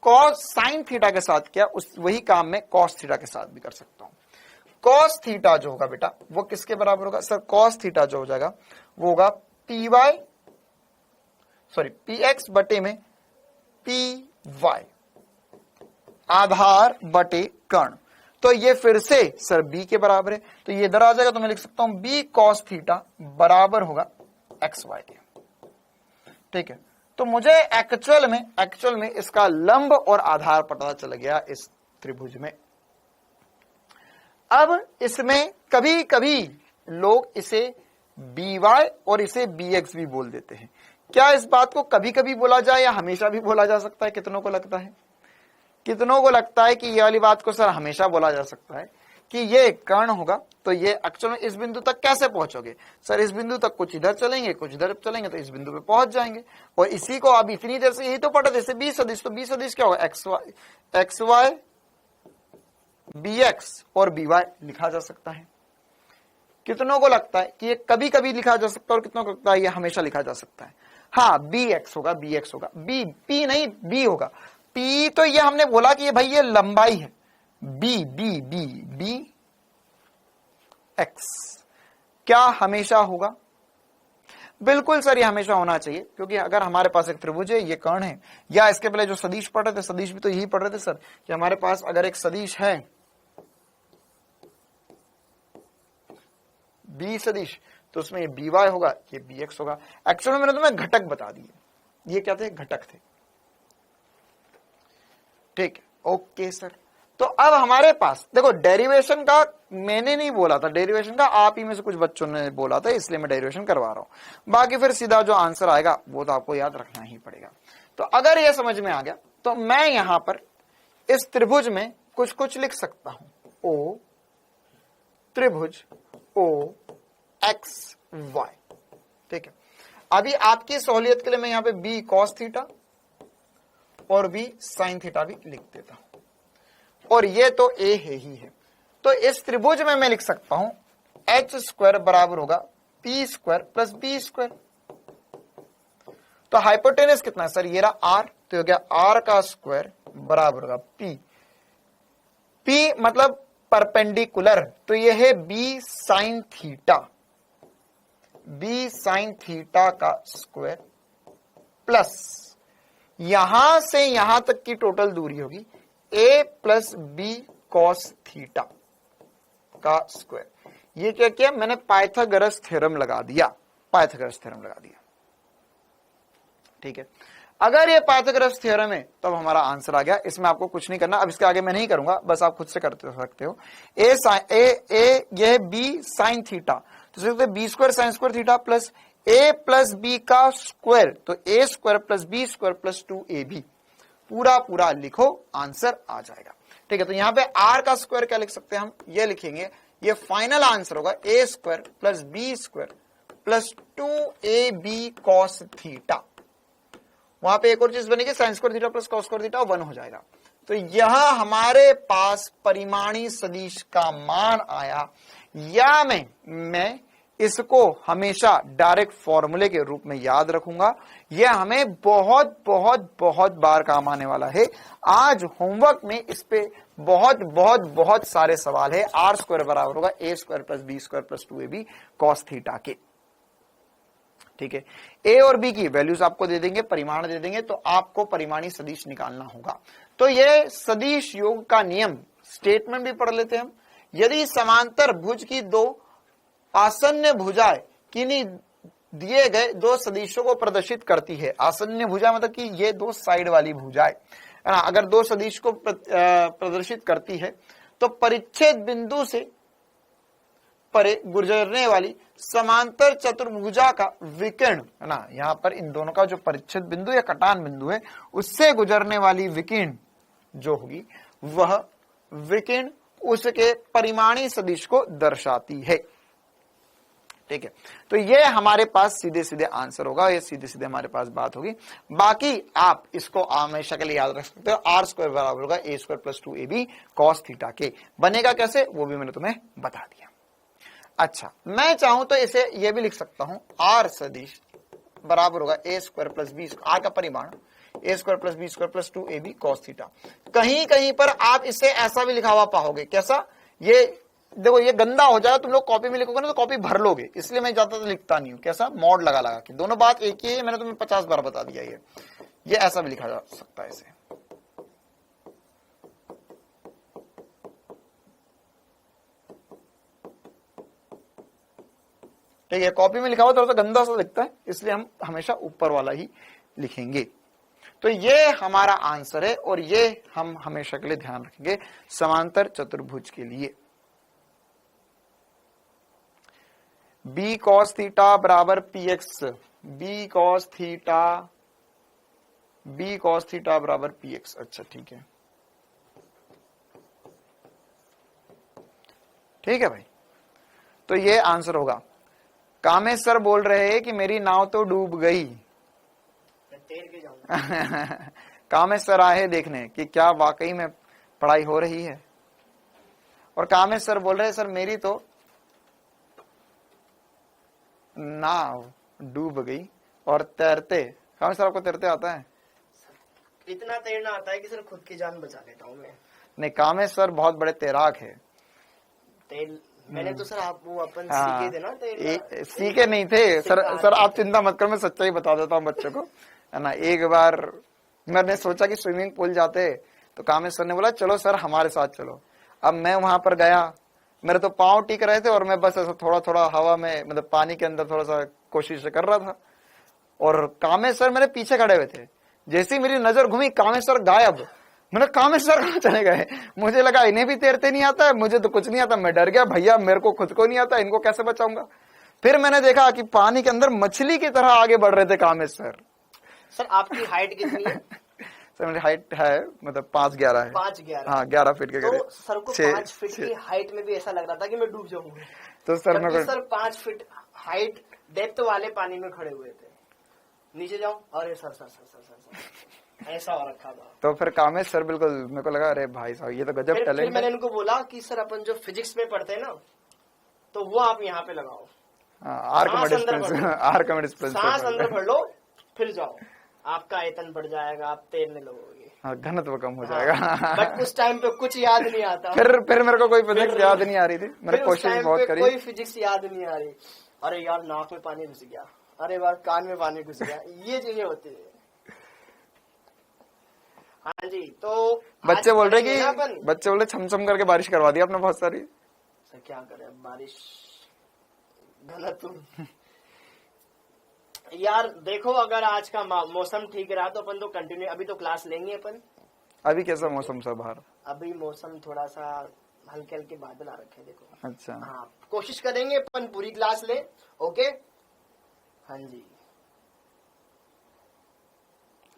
कॉस साइन थीटा के साथ किया, उस वही काम मैं कॉस थीटा के साथ भी कर सकता हूं। कॉस थीटा जो होगा बेटा वो किसके बराबर होगा सर? कॉस थीटा जो हो जाएगा वो होगा पी एक्स बटे में पी वाई, आधार बटे कर्ण। तो ये फिर से सर b के बराबर है, तो ये इधर आ जाएगा, तो मैं लिख सकता हूं b कॉस थीटा बराबर होगा एक्स वाई के। ठीक है, तो मुझे एक्चुअल में इसका लंब और आधार पता चल गया इस त्रिभुज में। अब इसमें कभी कभी लोग इसे by और इसे bx भी बोल देते हैं। क्या इस बात को कभी कभी बोला जाए या हमेशा भी बोला जा सकता है? कितनों को लगता है? कितनों को लगता है कि ये वाली बात को सर हमेशा बोला जा सकता है कि ये कर्ण होगा, तो ये एक्चुअल में इस बिंदु तक कैसे पहुंचोगे सर? इस बिंदु तक कुछ इधर चलेंगे, कुछ इधर चलेंगे, तो इस बिंदु पे पहुंच जाएंगे। और इसी को अब इतनी देर से यही तो पढ़ा, जैसे बी सदिश, तो बी सदिश क्या होगा? एक्स वाई बी एक्स और बी वाई लिखा जा सकता है। कितनों को लगता है कि ये कभी कभी लिखा जा सकता है और कितनों को लगता है ये हमेशा लिखा जा सकता है? हाँ, बी एक्स होगा, बी पी नहीं बी होगा। पी तो ये हमने बोला कि ये भाई ये लंबाई है, B B B B X क्या हमेशा होगा? बिल्कुल सर, ये हमेशा होना चाहिए, क्योंकि अगर हमारे पास एक त्रिभुज है, ये कर्ण है, या इसके पहले जो सदिश पढ़ रहे थे, सदिश भी तो यही पढ़ रहे थे सर, कि हमारे पास अगर एक सदिश है बी सदिश, तो उसमें ये बी वाई होगा, ये बी एक्स होगा। एक्चुअल में मैंने तुम्हें घटक बता दिए, ये क्या थे? घटक थे। ठीक है, ओके सर। तो अब हमारे पास देखो, डेरिवेशन का मैंने नहीं बोला था, डेरिवेशन का आप ही में से कुछ बच्चों ने बोला था, इसलिए मैं डेरिवेशन करवा रहा हूं। बाकी फिर सीधा जो आंसर आएगा वो तो आपको याद रखना ही पड़ेगा। तो अगर ये समझ में आ गया, तो मैं यहां पर इस त्रिभुज में कुछ कुछ लिख सकता हूं। ओ त्रिभुज ओ एक्स वाई। ठीक है, अभी आपकी सहूलियत के लिए मैं यहां पे बी कॉस थीटा और बी साइन थीटा भी लिख देता हूं, और ये तो ए है ही है। तो इस त्रिभुज में मैं लिख सकता हूं एच स्क्वायर बराबर होगा P square plus B square. तो हाइपोटेनस कितना है सर? ये रहा आर, तो हो गया आर का स्क्वायर बराबर होगा पी। पी मतलब परपेंडिकुलर, तो ये है B sine theta, B sine theta का स्क्वायर प्लस यहां से यहां तक की टोटल दूरी होगी a plus B cos theta का स्क्वायर। ये क्या किया मैंने? पाइथागोरस थ्योरम लगा दिया, पाइथागोरस थ्योरम लगा दिया। ठीक है, अगर ये पाइथागोरस थ्योरम है तब हमारा आंसर आ गया। इसमें आपको कुछ नहीं करना, अब इसके आगे मैं नहीं करूंगा, बस आप खुद से करते सकते हो। ये बी साइन थीटा, तो B square sine square theta plus a plus B का स्क्वायर, तो a square plus B square plus 2ab, पूरा पूरा लिखो, आंसर आ जाएगा। ठीक है, तो यहां पे r का स्क्वायर क्या लिख सकते हैं हम? ये लिखेंगे, ये फाइनल आंसर होगा a square plus B square plus 2ab cos theta. वहां पे एक और चीज बनेगी, sine square theta plus cos square theta 1 हो जाएगा। तो यह हमारे पास परिमाणी सदिश का मान आया, या मैं इसको हमेशा डायरेक्ट फॉर्मूले के रूप में याद रखूंगा। यह हमें बहुत बहुत बहुत बार काम आने वाला है। आज होमवर्क में इस पे बहुत बहुत बहुत सारे सवाल है। आर स्क्वायर बराबर होगा A square plus B square plus 2ab cos theta के। ठीक है, ए और बी की वैल्यूज आपको दे देंगे, परिमाण दे देंगे, तो आपको परिमाणी सदिश निकालना होगा। तो ये सदिश योग का नियम स्टेटमेंट भी पढ़ लेते हैं हम। यदि समांतर भुज की दो आसन्न भुजाएं किन्हीं दिए गए दो सदिशों को प्रदर्शित करती है, आसन्न भुजा मतलब कि ये दो साइड वाली भुजाएं है ना, अगर दो सदिश को प्रदर्शित करती है, तो परिच्छेद बिंदु से परे गुजरने वाली समांतर चतुर्भुजा का विकिरण है ना, यहां पर इन दोनों का जो परिच्छेद बिंदु या कटान बिंदु है, उससे गुजरने वाली विकिरण जो होगी, वह विकिरण उसके परिमाणी सदिश को दर्शाती है। ठीक है, तो ये हमारे पास सीधे सीधे आंसर होगा, ये सीधे सीधे हमारे पास बात होगी। बाकी आप इसको हमेशा के लिए याद रख सकते हो, आर स्क्वायर बराबर होगा A square plus 2ab cos theta के। बनेगा कैसे वो भी मैंने तुम्हें बता दिया। अच्छा, मैं चाहूं तो इसे ये भी लिख सकता हूं, आर सदिश बराबर होगा A square plus B, R का परिमाण A square plus B square plus 2ab cos theta. कहीं कहीं पर आप इसे ऐसा भी लिखा हुआ पाओगे, कैसा, ये देखो ये गंदा हो जाएगा, तुम लोग कॉपी में लिखोगे ना तो कॉपी भर लोगे, इसलिए मैं ज्यादा तो लिखता नहीं हूं, कैसा, मॉड लगा लगा के, दोनों बात एक ही है, मैंने तुम्हें 50 बार बता दिया। ये ऐसा भी लिखा जा सकता है इसे। ठीक है, कॉपी में लिखा हुआ थोड़ा सा गंदा सा दिखता है, इसलिए हम हमेशा ऊपर वाला ही लिखेंगे। तो ये हमारा आंसर है, और ये हम हमेशा के लिए ध्यान रखेंगे समांतर चतुर्भुज के लिए। बी कॉस थीटा बराबर P X, B cos theta बराबर पी एक्स। अच्छा ठीक है, ठीक है भाई, तो ये आंसर होगा। कामेश सर बोल रहे हैं कि मेरी नाव तो डूब गई।
तैर के जाऊंगा।
कामेश सर आए देखने कि क्या वाकई में पढ़ाई हो रही है, और कामेश सर बोल रहे हैं सर मेरी तो नाव डूब गई और तैरते। कामेश सर आपको तैरते आता है?
इतना तैरना आता है कि सर खुद की जान बचा लेता हूँ मैं।
नहीं, कामेश सर बहुत बड़े तैराक है।
मैंने तो सर आप वो अपन
हाँ,
सीखे थे ना तैरना।
सीखे नहीं थे सर आप चिंता मत करो, मैं सच्चाई बता देता हूँ बच्चों को, है ना। एक बार मैंने सोचा कि स्विमिंग पूल जाते, तो कामेश सर ने बोला चलो सर हमारे साथ चलो। अब मैं वहां पर गया, मेरे तो पांव टिक रहे थे और मैं बस ऐसा थोड़ा थोड़ा हवा में, मतलब पानी के अंदर थोड़ा सा कोशिश कर रहा था, और कामेश सर मेरे पीछे खड़े हुए थे। जैसे ही मेरी नजर घूमी, कामेश सर गायब। मैंने कामेश सर कहाँ चले गए? मुझे लगा इन्हें भी तैरते नहीं आता है, मुझे तो कुछ नहीं आता। मैं डर गया, भैया मेरे को खुद को नहीं आता, इनको कैसे बचाऊंगा। फिर मैंने देखा कि पानी के अंदर मछली की तरह आगे बढ़ रहे थे कामेश सर।
सर आपकी हाइट कितनी है?
सर मेरी हाइट है मतलब 5'11" है।
5'11"?
हाँ 11 फीट के करीब।
तो सर को 5 फीट की हाइट में भी ऐसा लग रहा था कि मैं डूब जाऊंगा।
तो सर
5 फीट हाइट डेप्थ वाले पानी में खड़े हुए थे। नीचे जाऊं, अरे sir sir sir sir sir ऐसा हो रखा था।
तो फिर कामेश सर बिल्कुल, मेरे को लगा अरे भाई साहब ये तो गजब टैलेंट है।
फिर मैंने उनको बोला कि सर अपन जो फिजिक्स में पढ़ते हैं ना, तो वो आप यहाँ पे लगाओ।
Archimedes principal.
सांस अंदर भर लो, फिर जाओ, आपका आयतन बढ़ जाएगा, आप तैरने लगोगे।
हाँ, घनत्व कम हो जाएगा।
बट उस टाइम पे कुछ याद नहीं आता।
फिर मेरे को कोई फिजिक्स याद नहीं आ रही थी, मैंने कोशिश बहुत करी,
कोई फिजिक्स याद नहीं आ रही। अरे यार नाक में पानी घुस गया, अरे यार कान में पानी घुस गया, ये चीजें होती है। हाँ जी, तो
बच्चे बोल रहे छमछम करके बारिश करवा दी आपने बहुत सारी।
सर क्या करे, बारिश घनत्व। यार देखो, अगर आज का मौसम ठीक रहा तो अपन तो कंटिन्यू, अभी तो क्लास लेंगे अपन।
अभी कैसा मौसम सब बाहर?
अभी मौसम थोड़ा सा हल्के हल्के बादल आ रखे, देखो।
अच्छा
हाँ, कोशिश करेंगे अपन पूरी क्लास ले। ओके, हाँ जी,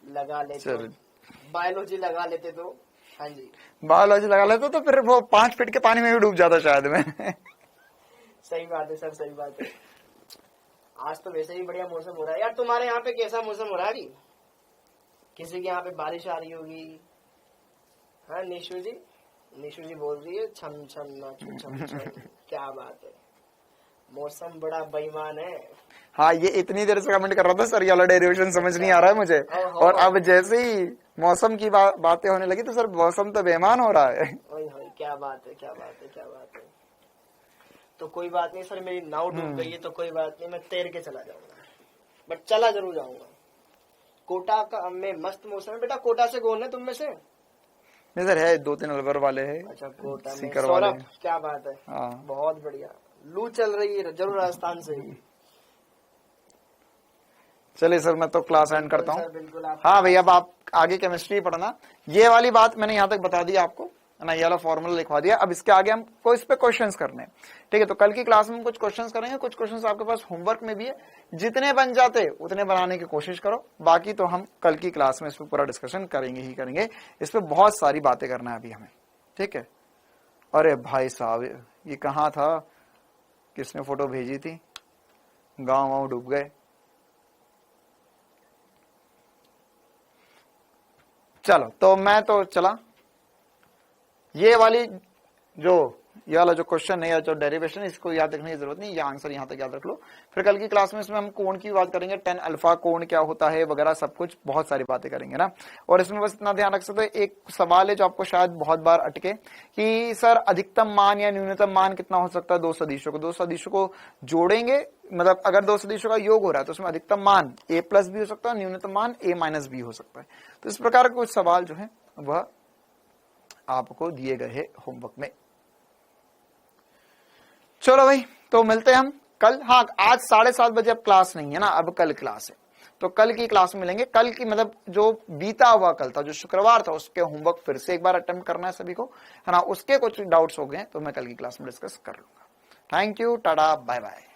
लगा लेते, बायोलॉजी लगा लेते तो। हाँ जी,
बायोलॉजी लगा लेते तो फिर वो 5 फीट के पानी में भी डूब जाता शायद मैं।
सही बात है सर, सही बात है। आज तो वैसे ही बढ़िया मौसम हो रहा है यार। तुम्हारे यहाँ पे कैसा मौसम हो रहा है अभी? किसी के यहाँ पे बारिश आ रही होगी? हाँ निशु जी बोल रही है छम छम ना छम छम। क्या बात है, मौसम बड़ा बेईमान है।
हाँ, ये इतनी देर से कमेंट कर रहा था सर ये वाला डेरिवेशन समझ नहीं आ रहा है मुझे, और अब जैसे ही मौसम की बातें होने लगी तो सर मौसम तो बेईमान हो रहा है।
क्या बात है, क्या बात है, क्या बात है। तो कोई बात नहीं सर, मेरी नाव डूब गई है तो कोई बात नहीं, मैं तैर के चला जाऊंगा, बट चला जरूर जाऊंगा। कोटा का में मस्त मौसम है बेटा। कोटा से कौन है तुम में से?
नहीं सर है 2-3 अलवर वाले हैं।
अच्छा, कोटा में
सीकर वाले।
क्या बात है, बहुत बढ़िया। लू चल रही है जरूर राजस्थान से ही।
चलिए सर मैं तो क्लास एंड करता हूँ।
बिल्कुल।
हाँ भैया, अब आप आगे केमिस्ट्री पढ़ना। ये वाली बात मैंने यहाँ तक बता दी आपको, है ना, ये वाला फॉर्मूला लिखवा दिया। अब इसके आगे हमको इस पे क्वेश्चंस करने, ठीक है। तो कल की क्लास में कुछ क्वेश्चंस करेंगे, कुछ क्वेश्चंस आपके पास होमवर्क में भी है, जितने बन जाते उतने बनाने की कोशिश करो। बाकी तो हम कल की क्लास में इस पर पूरा डिस्कशन करेंगे ही करेंगे। इस पे बहुत सारी बातें करना है अभी हमें, ठीक है। अरे भाई साहब, ये कहाँ था, किसने फोटो भेजी थी? गाँव वाँव डूब गए। चलो तो मैं तो चला। ये वाली जो ये वाला जो क्वेश्चन है या जो डेरिवेशन है इसको याद रखने की जरूरत नहीं, ये आंसर यहां तक याद रख लो। फिर कल की क्लास में इसमें हम कोण की बात करेंगे, tan अल्फा कोण क्या होता है वगैरह सब कुछ, बहुत सारी बातें करेंगे ना। और इसमें बस इतना ध्यान रख सकते हो, एक सवाल है जो आपको शायद बहुत बार अटके कि सर अधिकतम मान या न्यूनतम मान कितना हो सकता है दो सदिशों को। दो सदिशों को जोड़ेंगे, मतलब अगर दो सदिशों का योग हो रहा है तो उसमें अधिकतम मान a प्लस भी हो सकता है, न्यूनतम मान a माइनस भी हो सकता है। तो इस प्रकार के कुछ सवाल जो है वह आपको दिए गए हैं होमवर्क में। चलो भाई, तो मिलते हैं हम कल। हाँ, आज 7:30 बजे अब क्लास नहीं है ना, अब कल क्लास है, तो कल की क्लास में मिलेंगे। कल की मतलब जो बीता हुआ कल था, जो शुक्रवार था, उसके होमवर्क फिर से एक बार अटेम्प्ट करना है सभी को, है ना। उसके कुछ डाउट्स हो गए तो मैं कल की क्लास में डिस्कस कर लूंगा। Thank you, tata, bye bye.